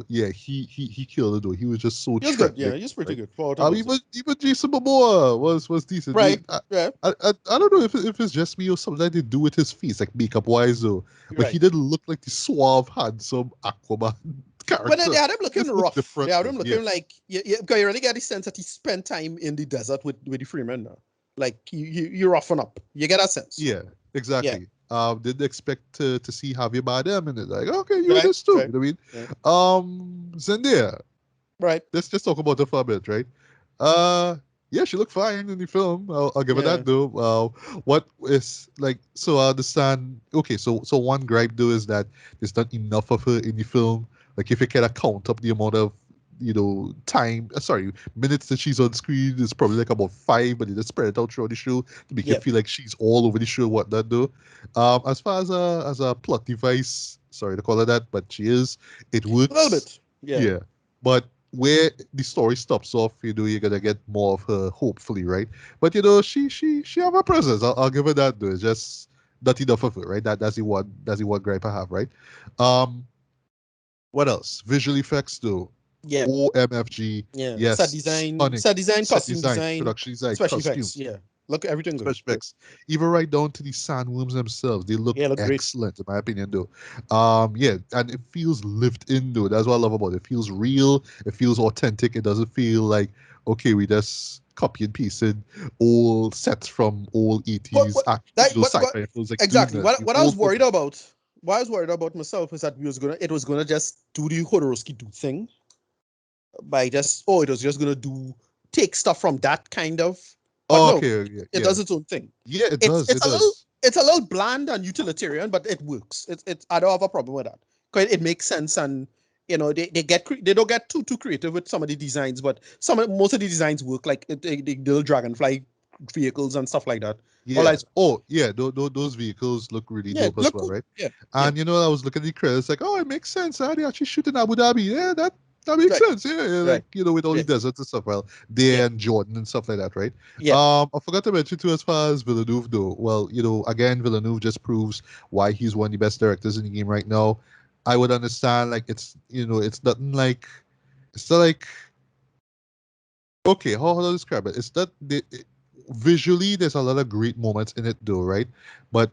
Speaker 1: yeah, he killed it though. He was just so
Speaker 2: He was good. Yeah.
Speaker 1: tripping,
Speaker 2: He was pretty
Speaker 1: right?
Speaker 2: good for what it was.
Speaker 1: Even Jason Momoa was decent.
Speaker 2: Right. Yeah.
Speaker 1: I don't know if it's just me or something that they do with his face, like makeup wise though. But he
Speaker 2: Right.
Speaker 1: didn't look like the suave, handsome Aquaman
Speaker 2: But they
Speaker 1: character.
Speaker 2: had him
Speaker 1: He
Speaker 2: looking
Speaker 1: just looked
Speaker 2: rough. They
Speaker 1: different
Speaker 2: had
Speaker 1: though.
Speaker 2: him
Speaker 1: Yeah,
Speaker 2: looking like because you really get the sense that he spent time in the desert with the Freeman now. Like you roughen up. You get that sense.
Speaker 1: yeah,
Speaker 2: Yeah.
Speaker 1: exactly. Didn't expect to see Javier Bardem and it. Like, okay, you in
Speaker 2: Right.
Speaker 1: this too.
Speaker 2: Right.
Speaker 1: You know what
Speaker 2: Yeah.
Speaker 1: I mean? Zendaya.
Speaker 2: Right.
Speaker 1: Let's just talk about her for a bit, right? Uh, yeah, she looked fine in the film. I'll give her
Speaker 2: Yeah.
Speaker 1: that though. What is like? So I understand. Okay, so one gripe though is that there's not enough of her in the film. Like if you can count up the amount of time, sorry, minutes that she's on screen, it's probably like about 5, but they just spread it out throughout the show to make
Speaker 2: Yeah.
Speaker 1: it feel like she's all over the show, whatnot though. As far as a plot device, sorry to call her that, but she is. It
Speaker 2: A little
Speaker 1: works.
Speaker 2: bit. Yeah.
Speaker 1: Yeah, but where the story stops off, you're gonna get more of her, hopefully, right? But she have a presence. I'll give her that though. It's just not enough of it, right? That's the one gripe I have, right? Um, what else? Visual effects though.
Speaker 2: Yeah.
Speaker 1: OMFG,
Speaker 2: Yeah.
Speaker 1: yes, stunning.
Speaker 2: Set design,
Speaker 1: Set
Speaker 2: costume
Speaker 1: design,
Speaker 2: design,
Speaker 1: production design,
Speaker 2: special effects.
Speaker 1: costumes,
Speaker 2: Yeah. Look, everything good.
Speaker 1: special effects, even right down to the sandworms themselves. They look
Speaker 2: Yeah, look great.
Speaker 1: excellent, in my opinion, though. Yeah, and it feels lived in, though. That's what I love about it. It feels real. It feels authentic. It doesn't feel like okay, we just copy and pasted old sets from old
Speaker 2: What
Speaker 1: 80s,
Speaker 2: that what
Speaker 1: sci-fi films like Dune,
Speaker 2: exactly
Speaker 1: the
Speaker 2: what I was
Speaker 1: old
Speaker 2: worried
Speaker 1: films.
Speaker 2: about. What I was worried about myself is that it was gonna just do the Jodorowsky do thing by just it was just gonna do take stuff from that kind of, but
Speaker 1: Oh,
Speaker 2: no,
Speaker 1: okay, yeah,
Speaker 2: it
Speaker 1: yeah,
Speaker 2: does its own thing.
Speaker 1: yeah. It
Speaker 2: It's
Speaker 1: does, it does.
Speaker 2: it's a little bland and utilitarian, but it works. It's I don't have a problem with that because it makes sense and they don't get too creative with some of the designs, but most of the designs work like the little dragonfly vehicles and stuff like that. All
Speaker 1: Yeah.
Speaker 2: that,
Speaker 1: Oh, yeah. Those vehicles look really
Speaker 2: yeah,
Speaker 1: dope as
Speaker 2: look
Speaker 1: well,
Speaker 2: good.
Speaker 1: right?
Speaker 2: Yeah, yeah,
Speaker 1: And I was looking at the credits, like, oh, it makes sense. They actually shoot in Abu Dhabi. Yeah, That makes
Speaker 2: Right.
Speaker 1: sense. Yeah, yeah,
Speaker 2: Right.
Speaker 1: like with all the
Speaker 2: Yeah.
Speaker 1: deserts and stuff. Well,
Speaker 2: Yeah.
Speaker 1: there and Jordan and stuff like that, right?
Speaker 2: Yeah.
Speaker 1: I forgot to mention too as far as Villeneuve though. Well, again, Villeneuve just proves why he's one of the best directors in the game right now. I would understand like it's nothing like it's not like okay, how do I describe it? It's not visually there's a lot of great moments in it though, right? But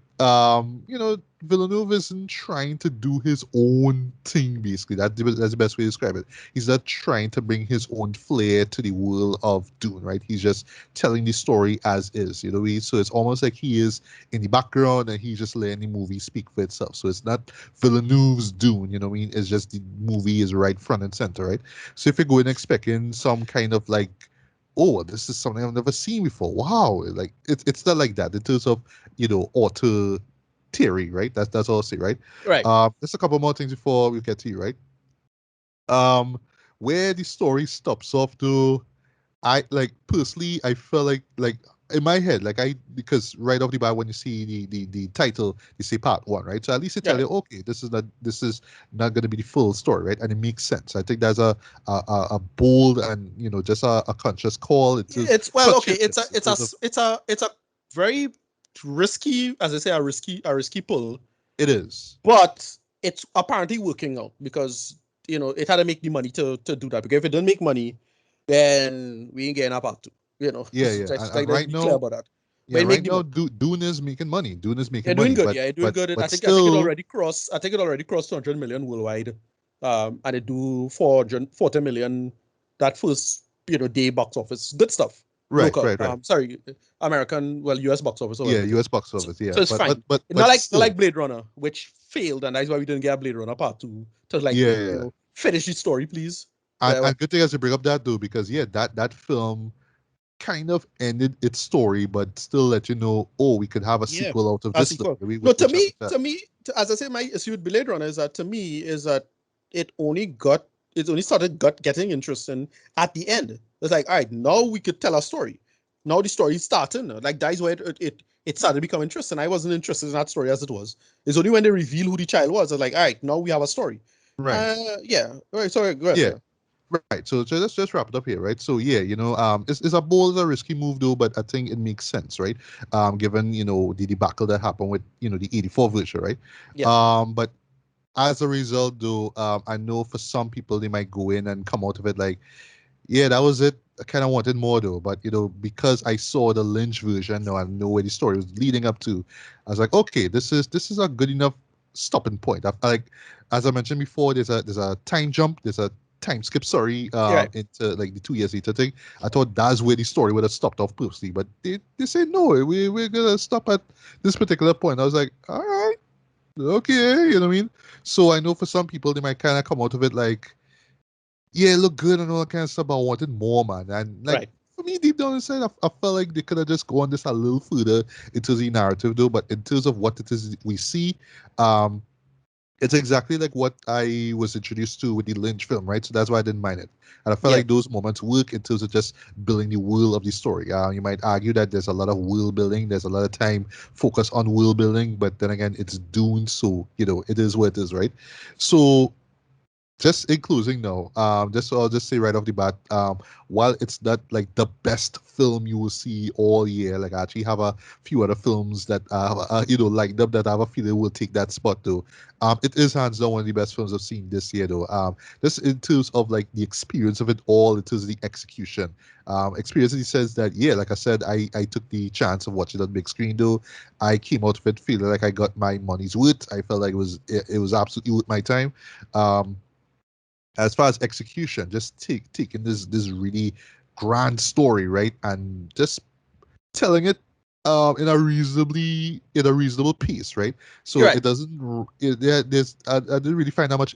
Speaker 1: Villeneuve isn't trying to do his own thing basically. That's the best way to describe it. He's not trying to bring his own flair to the world of Dune, right? He's just telling the story as is, so it's almost like he is in the background and he's just letting the movie speak for itself. So it's not Villeneuve's Dune, you know what I mean? It's just the movie is right front and center, right? So if you're going expecting some kind of like, oh, this is something I've never seen before. Wow, like it's not like that in terms of author theory, right? That's all I'll say, right?
Speaker 2: Right.
Speaker 1: Just a couple more things before we get to you, right? Um, where the story stops off though, I like personally, I felt like in my head, like because right off the bat when you see the title, you say part one, right? So at least it tell
Speaker 2: Right.
Speaker 1: you, okay, this is not going to be the full story, right? And it makes sense. I think that's a bold and just a conscious call. It is
Speaker 2: It's well, okay.
Speaker 1: conscientious. It is of
Speaker 2: It's a very risky, as I say, a risky pull,
Speaker 1: it is.
Speaker 2: but it's apparently working out because it had to make the money to do that. Because if it didn't make money, then we ain't getting a part two.
Speaker 1: Yeah, yeah. And
Speaker 2: Let's
Speaker 1: right
Speaker 2: be clear
Speaker 1: now,
Speaker 2: about that.
Speaker 1: yeah,
Speaker 2: But it make
Speaker 1: right
Speaker 2: the
Speaker 1: now,
Speaker 2: money.
Speaker 1: Dune is making money. Dune is
Speaker 2: You're
Speaker 1: making
Speaker 2: doing
Speaker 1: money,
Speaker 2: good.
Speaker 1: but
Speaker 2: Yeah, you're doing
Speaker 1: but
Speaker 2: good.
Speaker 1: but
Speaker 2: I think it
Speaker 1: still,
Speaker 2: already crossed. I think it already crossed 200 million worldwide. And it do 440 million that first day box office. Good stuff.
Speaker 1: right,
Speaker 2: Local.
Speaker 1: right, right.
Speaker 2: Sorry, American. Well, U.S. box office or
Speaker 1: Yeah,
Speaker 2: whatever it is.
Speaker 1: U.S. box
Speaker 2: So,
Speaker 1: office. Yeah,
Speaker 2: so it's
Speaker 1: but but
Speaker 2: fine.
Speaker 1: but
Speaker 2: Not
Speaker 1: but
Speaker 2: like not
Speaker 1: still,
Speaker 2: like Blade Runner, which failed, and that's why we didn't get a Blade Runner part two to
Speaker 1: yeah, yeah, yeah.
Speaker 2: finish the story, please.
Speaker 1: And good thing as you bring up that though, because yeah, that film kind of ended its story, but still let you know, oh, we could have a
Speaker 2: Yeah,
Speaker 1: sequel out of
Speaker 2: a
Speaker 1: this story,
Speaker 2: sequel. No, to
Speaker 1: which I
Speaker 2: me,
Speaker 1: think that
Speaker 2: as I say, my issue with Blade Runner is that to me is that it only started getting interesting at the end. It's like, all right, now we could tell a story. Now the story is starting. Like that's where it started to become interesting. I wasn't interested in that story as it was. It's only when they reveal who the child was. I was like, all right, now we have a story.
Speaker 1: right,
Speaker 2: Yeah. All right. Sorry. Go ahead.
Speaker 1: yeah,
Speaker 2: Yeah.
Speaker 1: right. So let's just wrap it up here, right? So yeah, it's a bold, a risky move though, but I think it makes sense, right? Given the debacle that happened with the '84 version, right?
Speaker 2: Yeah.
Speaker 1: But as a result, though, I know for some people they might go in and come out of it like, yeah, that was it. I kind of wanted more though, but because I saw the Lynch version, now I know where the story was leading up to. I was like, okay, this is a good enough stopping point. Like, as I mentioned before, there's a time jump, there's a time skip. Sorry,
Speaker 2: Right.
Speaker 1: into like the 2 years later thing. I thought that's where the story would have stopped off personally, but they say no, we're gonna stop at this particular point. I was like, all right, okay, you know what I mean. So I know for some people they might kind of come out of it like, yeah, it looked good and all that kind of stuff, but I wanted more, man. And like
Speaker 2: Right.
Speaker 1: for me, deep down inside, I felt like they could have just gone this a little further into the narrative, though. But in terms of what it is we see, um, it's exactly like what I was introduced to with the Lynch film, right? So that's why I didn't mind it. And I felt
Speaker 2: Yeah.
Speaker 1: like those moments work in terms of just building the world of the story. You might argue that there's a lot of world building, there's a lot of time focused on world building, but then again, it's Dune, so it is what it is, right? So just in closing now, just so I'll just say right off the bat, while it's not like the best film you will see all year, like I actually have a few other films that lined up that I have a feeling will take that spot though. It is hands down one of the best films I've seen this year though. Just in terms of like the experience of it all, in terms of the execution. Experience in the sense that yeah, like I said, I took the chance of watching it on big screen though. I came out of it feeling like I got my money's worth. I felt like it was absolutely worth my time. Um, as far as execution, just taking this really grand story, right, and just telling it in a reasonable pace, right? So
Speaker 2: You're right.
Speaker 1: it doesn't. There's I didn't really find that much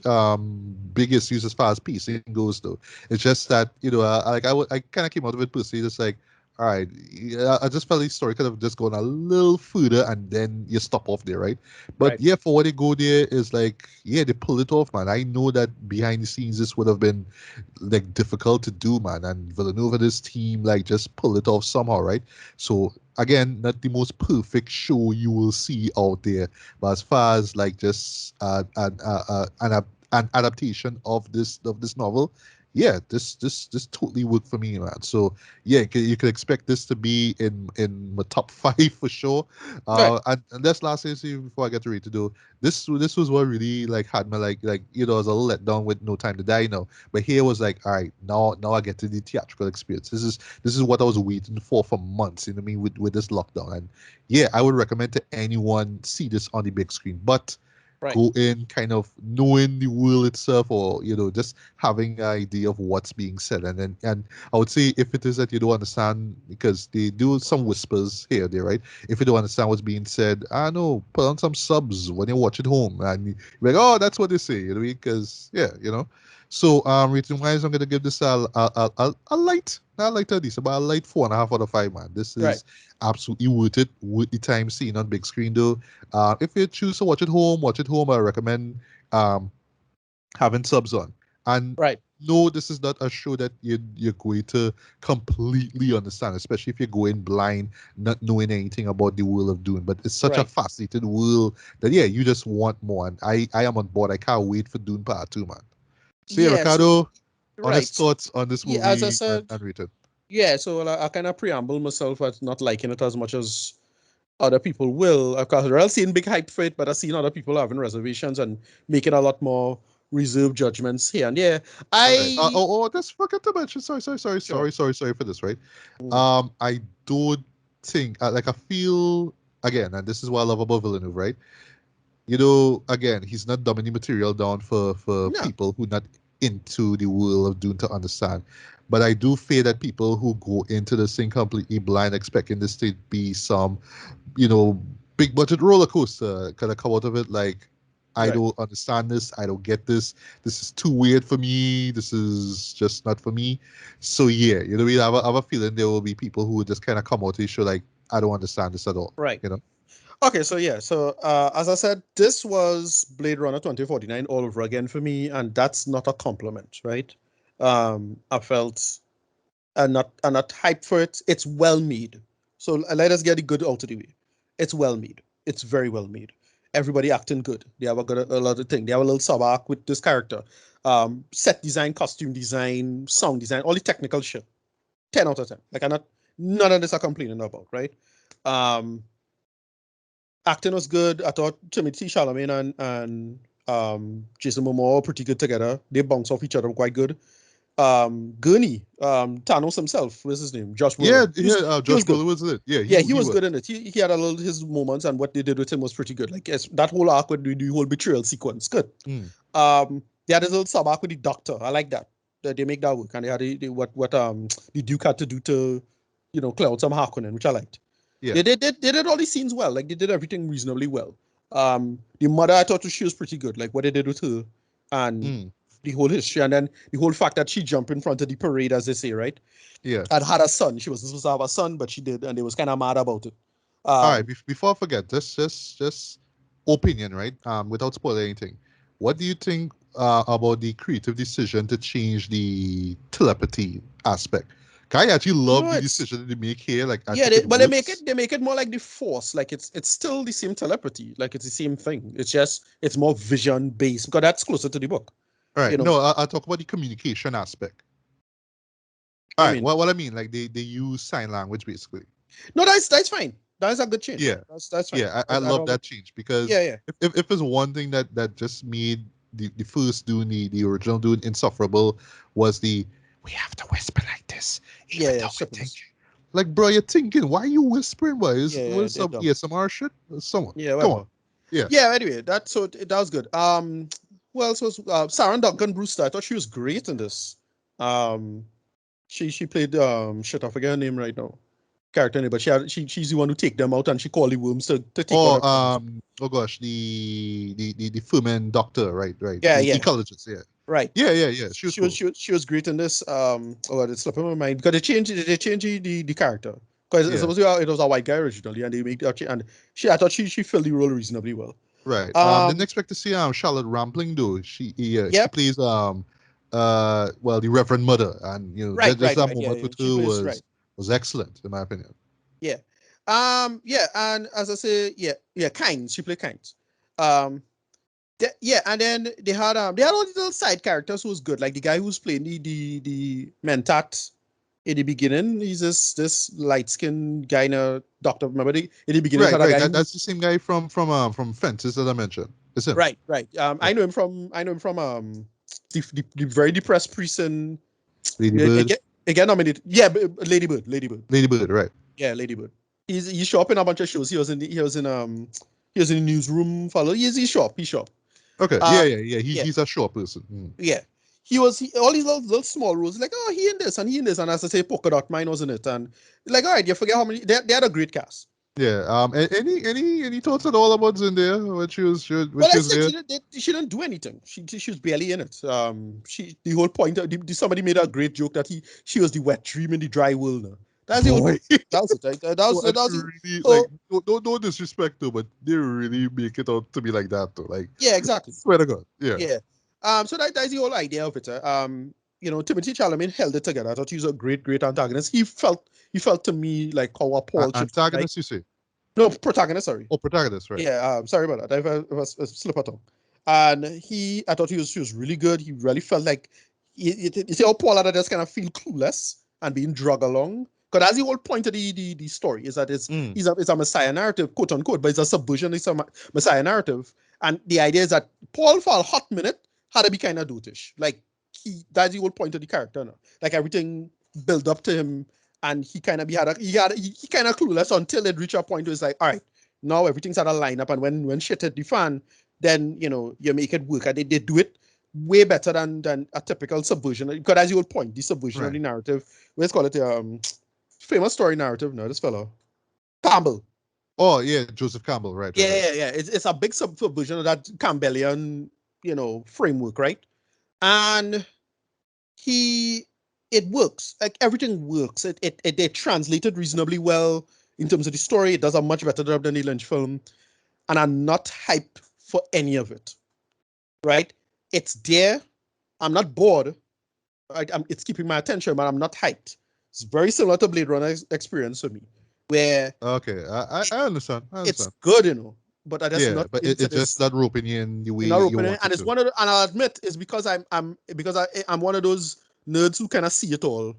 Speaker 1: big issues as far as pacing goes, though. It's just that I kind of came out of it personally just like. All right, yeah, I just felt the story could have just gone a little further and then you stop off there, right? But
Speaker 2: Right.
Speaker 1: yeah, for what they go there is like, yeah, they pull it off, man. I know that behind the scenes this would have been like difficult to do, man. And Villanova, this team, like just pull it off somehow, right? So again, not the most perfect show you will see out there, but as far as like just an adaptation of this novel, yeah, this totally worked for me, man. So yeah, you could expect this to be in my top five for sure.
Speaker 2: Right.
Speaker 1: And that's last thing before I get to read to do this was what really like had me I was a little let down with No Time to Die, but here was like, all right, now I get to the theatrical experience. This is what I was waiting for months. You know what I mean, with this lockdown. And yeah, I would recommend to anyone see this on the big screen, but
Speaker 2: Right.
Speaker 1: go in kind of knowing the world itself, or just having an idea of what's being said. And I would say, if it is that you don't understand, because they do some whispers here or there, right? If you don't understand what's being said, I know, put on some subs when you watch it home, and you're like, oh, that's what they say, because yeah, so rating wise, I'm gonna give this a light, not light at least, about a light 4.5 out of 5, man. This
Speaker 2: Right.
Speaker 1: is absolutely worth it, worth the time seeing on big screen though. If you choose to watch at home, I recommend um, having subs on. And
Speaker 2: Right.
Speaker 1: no, this is not a show that you're going to completely understand, especially if you're going blind, not knowing anything about the world of Dune. But it's such a
Speaker 2: Right.
Speaker 1: fascinating world that, yeah, you just want more. And I am on board. I can't wait for Dune Part 2, man. So, yeah,
Speaker 2: Yeah. So
Speaker 1: Ricardo,
Speaker 2: right.
Speaker 1: honest thoughts on this
Speaker 2: Yeah. As I
Speaker 1: movie
Speaker 2: said,
Speaker 1: and rated.
Speaker 2: yeah. So I kind of preamble myself at not liking it as much as other people will. Of course, I've seen big hype for it, but I've seen other people having reservations and making a lot more reserved judgments here and there.
Speaker 1: All right.
Speaker 2: I
Speaker 1: Just forget to mention.
Speaker 2: Sure.
Speaker 1: Sorry for this, right?
Speaker 2: Mm.
Speaker 1: I don't think, like, I feel, again, and this is what I love about Villeneuve, right? Again, he's not dumbing the material down for
Speaker 2: No.
Speaker 1: people who not into the world of Dune to understand. But I do fear that people who go into this thing completely blind, expecting this to be some, you know, big budget roller coaster, kind of come out of it like, I
Speaker 2: Right.
Speaker 1: don't understand this. I don't get this. This is too weird for me. This is just not for me. So yeah, I have a feeling there will be people who would just kind of come out to the show like, I don't understand this at all.
Speaker 2: Right.
Speaker 1: You know?
Speaker 2: Okay, so yeah, so as I said, this was Blade Runner 2049 all over again for me, and that's not a compliment, right? I felt I'm not hyped for it. It's well made. So let us get it good out of the way. It's well made. It's very well made. Everybody acting good. They have a lot of things. They have a little sub arc with this character. Set design, costume design, sound design, all the technical shit. 10 out of 10. Like, I'm not none of this I'm complaining about, right? Um, Acting was good. I thought Timothy Chalamet and Jason Momoa were pretty good together. They bounce off each other quite good. Gurney, Thanos himself, what's his name? Josh
Speaker 1: Yeah,
Speaker 2: Brolin.
Speaker 1: yeah.
Speaker 2: He
Speaker 1: Josh
Speaker 2: was good.
Speaker 1: Brolin was it? Yeah,
Speaker 2: Yeah, he
Speaker 1: he
Speaker 2: was
Speaker 1: was.
Speaker 2: good in it. He had a little his moments, and what they did with him was pretty good. Like, yes, that whole arc with the whole betrayal sequence, good.
Speaker 1: Mm.
Speaker 2: They had this little sub arc with the Doctor. I like that. They make that work, and they had what the Duke had to do to, clear out some Harkonnen, which I liked.
Speaker 1: Yeah.
Speaker 2: They did all these scenes well. Like, they did everything reasonably well. The mother, I thought she was pretty good. Like, what they did with her, and
Speaker 1: Mm.
Speaker 2: the whole history, and then the whole fact that she jumped in front of the parade, as they say, right?
Speaker 1: Yeah.
Speaker 2: And had a son. She wasn't supposed to have a son, but she did, and they was kind of mad about it.
Speaker 1: All right.
Speaker 2: Um,
Speaker 1: Before I forget, just opinion, right? Without spoiling anything, what do you think about the creative decision to change the telepathy aspect? I actually love
Speaker 2: no,
Speaker 1: the
Speaker 2: it's
Speaker 1: decision they make here. Like, I
Speaker 2: yeah,
Speaker 1: think it
Speaker 2: but they make it
Speaker 1: works.
Speaker 2: they make it more like the force. Like, it's still the same telepathy. Like, it's the same thing. It's just it's more vision based because that's closer to the book.
Speaker 1: All
Speaker 2: You
Speaker 1: right.
Speaker 2: know,
Speaker 1: No, I'll talk about the communication aspect. All
Speaker 2: I
Speaker 1: right.
Speaker 2: mean,
Speaker 1: What I mean, like, they use sign language basically.
Speaker 2: no, that's fine. That's a good change.
Speaker 1: Yeah.
Speaker 2: That's fine.
Speaker 1: Yeah, I
Speaker 2: I
Speaker 1: love
Speaker 2: don't have
Speaker 1: that
Speaker 2: a,
Speaker 1: change because
Speaker 2: yeah, yeah,
Speaker 1: if there's one thing that just made the first Dune, the original Dune, insufferable, was the, we have to whisper like this,
Speaker 2: yeah,
Speaker 1: even
Speaker 2: yeah.
Speaker 1: though we're
Speaker 2: Shippers.
Speaker 1: thinking. Like, bro, you're thinking, why are you whispering? Why is
Speaker 2: Yeah, yeah,
Speaker 1: was
Speaker 2: they're
Speaker 1: some
Speaker 2: dumb.
Speaker 1: ASMR shit? Someone,
Speaker 2: Yeah,
Speaker 1: come on.
Speaker 2: whatever.
Speaker 1: Yeah.
Speaker 2: Yeah. Anyway, that was good. Who else was Sarah Duncan Brewster? I thought she was great in this. Um, she played shit. I forget her name right now. Character name, but she's the one who take them out and she call the worms to take out
Speaker 1: Oh,
Speaker 2: everything.
Speaker 1: oh gosh, the Fuman doctor, right,
Speaker 2: Yeah,
Speaker 1: the
Speaker 2: yeah,
Speaker 1: ecologist, yeah,
Speaker 2: right.
Speaker 1: yeah. She was
Speaker 2: She was
Speaker 1: cool.
Speaker 2: she was, she was great in this. Oh God, it's slipping my mind because they changed the character because it's
Speaker 1: Yeah,
Speaker 2: supposed to be, it was a white guy originally and they made and I thought she filled the role reasonably well.
Speaker 1: right. Didn't
Speaker 2: Um,
Speaker 1: expect to see Charlotte Rampling though. She
Speaker 2: yep,
Speaker 1: plays well, the Reverend Mother, and
Speaker 2: right,
Speaker 1: just
Speaker 2: right,
Speaker 1: that
Speaker 2: right. Yeah,
Speaker 1: moment
Speaker 2: yeah.
Speaker 1: with
Speaker 2: She
Speaker 1: her
Speaker 2: plays right.
Speaker 1: was excellent in my opinion.
Speaker 2: Yeah. Yeah, and as I say, yeah, Kynes. She played Kynes. Um, Yeah, and then they had all these little side characters who was good, like the guy who's playing the mentat in the beginning. He's this light skinned guy in a doctor. Remember in the beginning,
Speaker 1: Right,
Speaker 2: had a
Speaker 1: right.
Speaker 2: guy who
Speaker 1: That's the same guy from Fences that I mentioned. It's him.
Speaker 2: right.
Speaker 1: Yeah.
Speaker 2: I know him from the very depressed priest in
Speaker 1: Lady
Speaker 2: it
Speaker 1: Bird.
Speaker 2: get nominated. Yeah, Ladybird.
Speaker 1: Lady Bird, right.
Speaker 2: Yeah, Ladybird. He's show up in a bunch of shows. He was in the newsroom. Follow. He's shop. He's shop.
Speaker 1: Okay.
Speaker 2: Uh,
Speaker 1: Yeah.
Speaker 2: yeah,
Speaker 1: He's a short person. Mm.
Speaker 2: yeah. All these little small roles. Like, oh, he in this and he in this, and as I say, polka dot mine was in it, and like, all right, you forget how many. They had a great cast.
Speaker 1: Yeah. Any thoughts at all about Zendaya when when
Speaker 2: Well,
Speaker 1: she
Speaker 2: I
Speaker 1: was
Speaker 2: said
Speaker 1: there?
Speaker 2: she didn't do anything. She was barely in it. The whole point. Somebody made a great joke that she was the wet dream in the dry world. Now. That's the whole
Speaker 1: Boy.
Speaker 2: point. That was it. Right? That
Speaker 1: What
Speaker 2: was it.
Speaker 1: really like
Speaker 2: So
Speaker 1: no disrespect though, but they really make it out to be like that though. Like
Speaker 2: yeah, exactly.
Speaker 1: swear to God. Yeah.
Speaker 2: Yeah. So that's the whole idea of it. Timothy Chalamet held it together. I thought he was a great antagonist. He felt to me like how a Paul should feel like.
Speaker 1: Antagonist, you say?
Speaker 2: No, protagonist. Sorry.
Speaker 1: Oh, protagonist, right.
Speaker 2: Yeah. Sorry about that. I was a slip of tongue. And I thought he was really good. He really felt like you see how Paul had just kind of feel clueless and being dragged along. Because that's the whole point of the story is that
Speaker 1: Mm.
Speaker 2: it's a messiah narrative, quote unquote, but it's a subversion, it's a messiah narrative. And the idea is that Paul, for a hot minute, had to be kind of dotish. Like, that's the whole point of the character now. Like, everything built up to him, and he kind of he kind of clueless until it reached a point where it's like, all right, now everything's at a lineup, and when shit hit the fan, then you make it work. And they do it way better than a typical subversion. Because as your point, the subversion of
Speaker 1: Right.
Speaker 2: the narrative, let's call it the famous story narrative. No, this fellow Campbell.
Speaker 1: Oh yeah, Joseph Campbell, right.
Speaker 2: Yeah. It's a big subversion of that Campbellian, framework, right? And he it works. Like everything works. It translated reasonably well in terms of the story. It does a much better job than the Lynch film, and I'm not hyped for any of it. Right? It's there. I'm not bored. It's keeping my attention, but I'm not hyped. It's very similar to Blade Runner experience for me, where
Speaker 1: Okay, I understand. I
Speaker 2: it's
Speaker 1: understand.
Speaker 2: good, I'm just
Speaker 1: Yeah,
Speaker 2: not
Speaker 1: but
Speaker 2: into
Speaker 1: it's just
Speaker 2: this.
Speaker 1: not roping you in the way
Speaker 2: Not
Speaker 1: you
Speaker 2: opening,
Speaker 1: want
Speaker 2: and
Speaker 1: it
Speaker 2: it's
Speaker 1: to.
Speaker 2: one of and I'll admit it's because I'm one of those nerds who kind of see it all,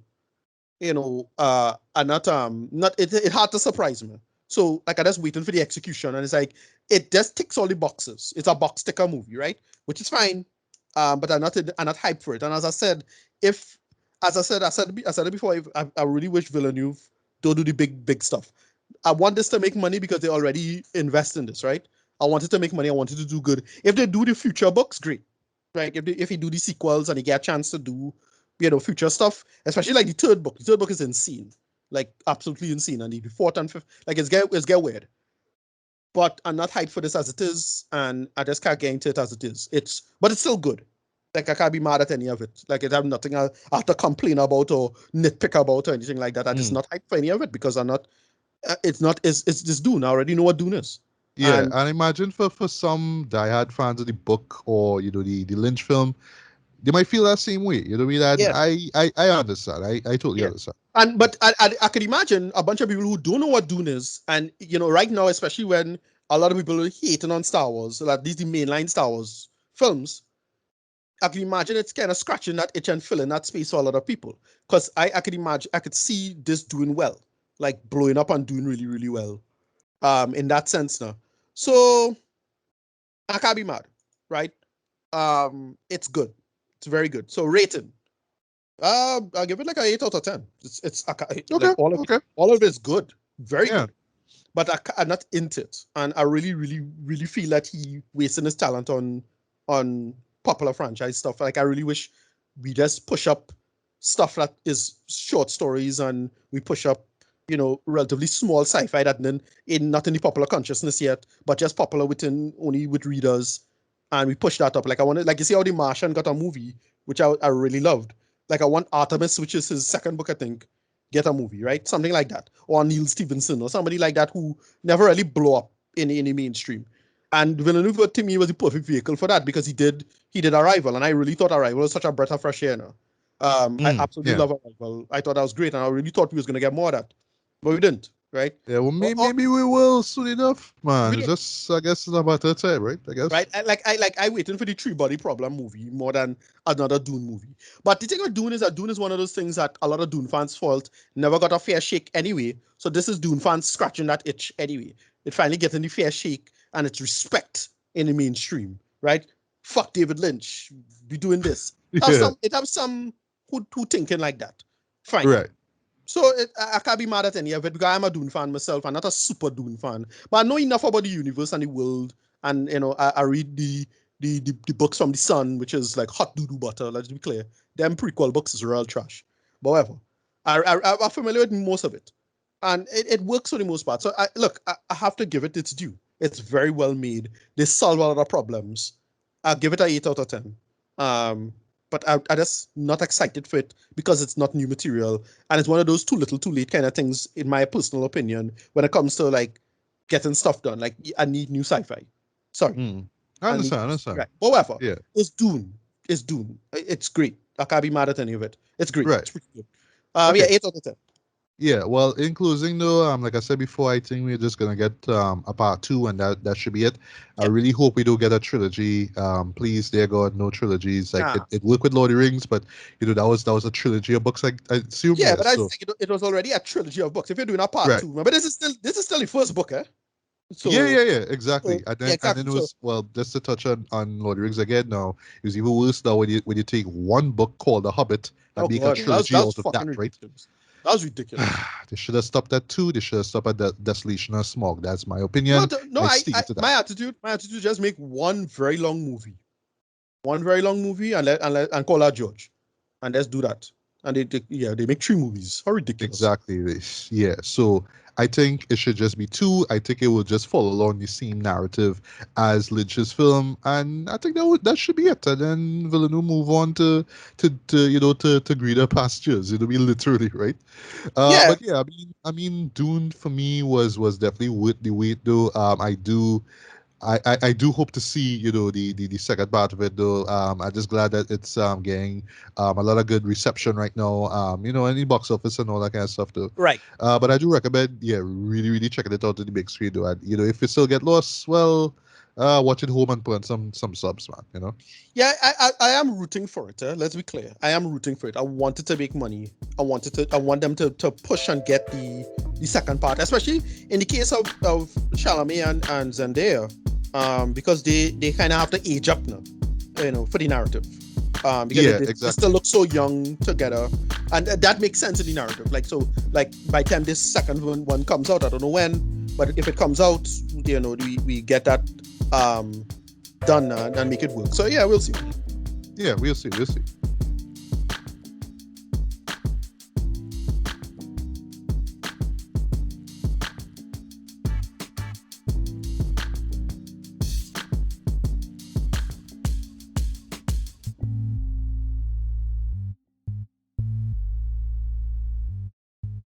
Speaker 2: and not it hard to surprise me. So like I just waiting for the execution, and it's like it just ticks all the boxes. It's a box ticker movie, right? Which is fine. But I'm not hyped for it. And as I said, if as I said it before, I really wish Villeneuve don't do the big stuff. I want this to make money because they already invest in this, right? I want it to make money. I want it to do good. If they do the future books, great. Right? If he do the sequels and he get a chance to do, future stuff, especially like the third book. The third book is insane, like absolutely insane. And the fourth and fifth, like it's get weird. But I'm not hyped for this as it is, and I just can't get into it as it is. But it's still good. Like I can't be mad at any of it. Like it have nothing I have to complain about or nitpick about or anything like that. I just
Speaker 1: Mm.
Speaker 2: not hyped for any of it because I'm not. It's not. It's just Dune. I already know what Dune is,
Speaker 1: Yeah,
Speaker 2: and
Speaker 1: and imagine for some diehard fans of the book or the Lynch film, they might feel that same way. You know what I mean? And
Speaker 2: yeah,
Speaker 1: I understand. I totally
Speaker 2: yeah.
Speaker 1: understand.
Speaker 2: And but I could imagine a bunch of people who don't know what Dune is, and right now, especially when a lot of people are hating on Star Wars, so at least the mainline Star Wars films, I can imagine it's kind of scratching that itch and filling that space for a lot of people. Because I could imagine, I could see this doing well, like blowing up and doing really, really well. In that sense now. So I can't be mad, right? It's good. It's very good. So rating. I'll give it like an 8 out of 10.
Speaker 1: Okay,
Speaker 2: like
Speaker 1: okay.
Speaker 2: all of it's good, very
Speaker 1: Yeah.
Speaker 2: good. But I'm not into it, and I really, really, really feel that he wasting his talent on popular franchise stuff. Like I really wish we just push up stuff that is short stories, and we push up, relatively small sci-fi that then in not in the popular consciousness yet, but just popular only with readers, and we push that up. Like I wanted, like you see how The Martian got a movie, which I really loved. Like I want Artemis, which is his second book, I think, get a movie, right? Something like that, or Neil Stevenson, or somebody like that who never really blow up in the mainstream. And Villeneuve to me was the perfect vehicle for that because he did Arrival, and I really thought Arrival was such a breath of fresh air. Now. I absolutely
Speaker 1: Yeah.
Speaker 2: love Arrival. I thought that was great, and I really thought we was gonna get more of that, but we didn't. right?
Speaker 1: Yeah, well,
Speaker 2: Or,
Speaker 1: maybe we will soon enough, man.
Speaker 2: really,
Speaker 1: It's just, I guess, it's a matter of time, right? I guess.
Speaker 2: right? I waiting for the Three Body Problem movie more than another Dune movie. But the thing with Dune is that Dune is one of those things that a lot of Dune fans' fault never got a fair shake anyway. So this is Dune fans scratching that itch anyway. It finally getting the fair shake and its respect in the mainstream, right? Fuck David Lynch, be doing this.
Speaker 1: Yeah,
Speaker 2: It have some who thinking like that. Fine.
Speaker 1: right.
Speaker 2: So I can't be mad at any of it because I'm a Dune fan myself. I'm not a super Dune fan, but I know enough about the universe and the world. And I read the books from the Sun, which is like hot doo doo butter. Let's be clear, them prequel books is real trash. But whatever, I'm familiar with most of it, and it works for the most part. So I have to give it its due. It's very well made. They solve a lot of problems. I'll give it an 8 out of 10. But I just not excited for it because it's not new material, and it's one of those too little, too late kind of things, in my personal opinion, when it comes to like getting stuff done. Like I need new sci-fi. Sorry,
Speaker 1: I understand.
Speaker 2: right. But whatever.
Speaker 1: Yeah,
Speaker 2: It's Dune. It's Dune. It's great. I can't be mad at any of it. It's great.
Speaker 1: right.
Speaker 2: It's pretty good.
Speaker 1: Okay.
Speaker 2: Yeah, 8 out of 10.
Speaker 1: Yeah, well, in closing though, like I said before, I think we're just gonna get a part two, and that should be it. I
Speaker 2: Yep.
Speaker 1: really hope we do get a trilogy. Please, dear God, no trilogies. Like
Speaker 2: Nah.
Speaker 1: it worked with Lord of the Rings, but that was a trilogy of books. I assume.
Speaker 2: Yeah, but I
Speaker 1: So
Speaker 2: think it was already a trilogy of books. If you're doing a part
Speaker 1: right.
Speaker 2: two, remember this is still the first book, eh? So
Speaker 1: Yeah, exactly.
Speaker 2: yeah, exactly.
Speaker 1: And then it
Speaker 2: So
Speaker 1: was, well, just to touch on Lord of the Rings again. Now it was even worse now when you take one book called The Hobbit and
Speaker 2: oh
Speaker 1: make a
Speaker 2: god,
Speaker 1: trilogy
Speaker 2: that was
Speaker 1: out of
Speaker 2: fucking
Speaker 1: that, right?
Speaker 2: ridiculous. That was ridiculous.
Speaker 1: They should have stopped at two. They should have stopped at the Desolation of Smog. That's my opinion.
Speaker 2: No.
Speaker 1: I stick to that.
Speaker 2: My attitude just make one very long movie, and call out George, and let's do that. And they make 3 movies. How ridiculous!
Speaker 1: Exactly. Yeah. So I think it should just be two. I think it will just follow along the same narrative as Lynch's film, and I think that should be it. And then Villeneuve move on to greener pastures. It'll be literally right.
Speaker 2: Yeah,
Speaker 1: But yeah, I mean, Dune for me was definitely worth the wait though. I do hope to see the second part of it though. I'm just glad that it's getting a lot of good reception right now. In the box office and all that kind of stuff too.
Speaker 2: right.
Speaker 1: But I do recommend, yeah, really really checking it out on the big screen though. And if you still get lost, well, watch it home and put on some subs, man.
Speaker 2: Yeah, I am rooting for it. Let's be clear. I am rooting for it. I want it to make money. I want them to push and get the second part, especially in the case of Chalamet and Zendaya, because they kind of have to age up now, for the narrative. Because
Speaker 1: Yeah,
Speaker 2: they
Speaker 1: exactly.
Speaker 2: still look so young together, and that makes sense in the narrative. Like by the time this second one comes out, I don't know when, but if it comes out, we get that done and make it work. So yeah, we'll see.
Speaker 1: Yeah, we'll see.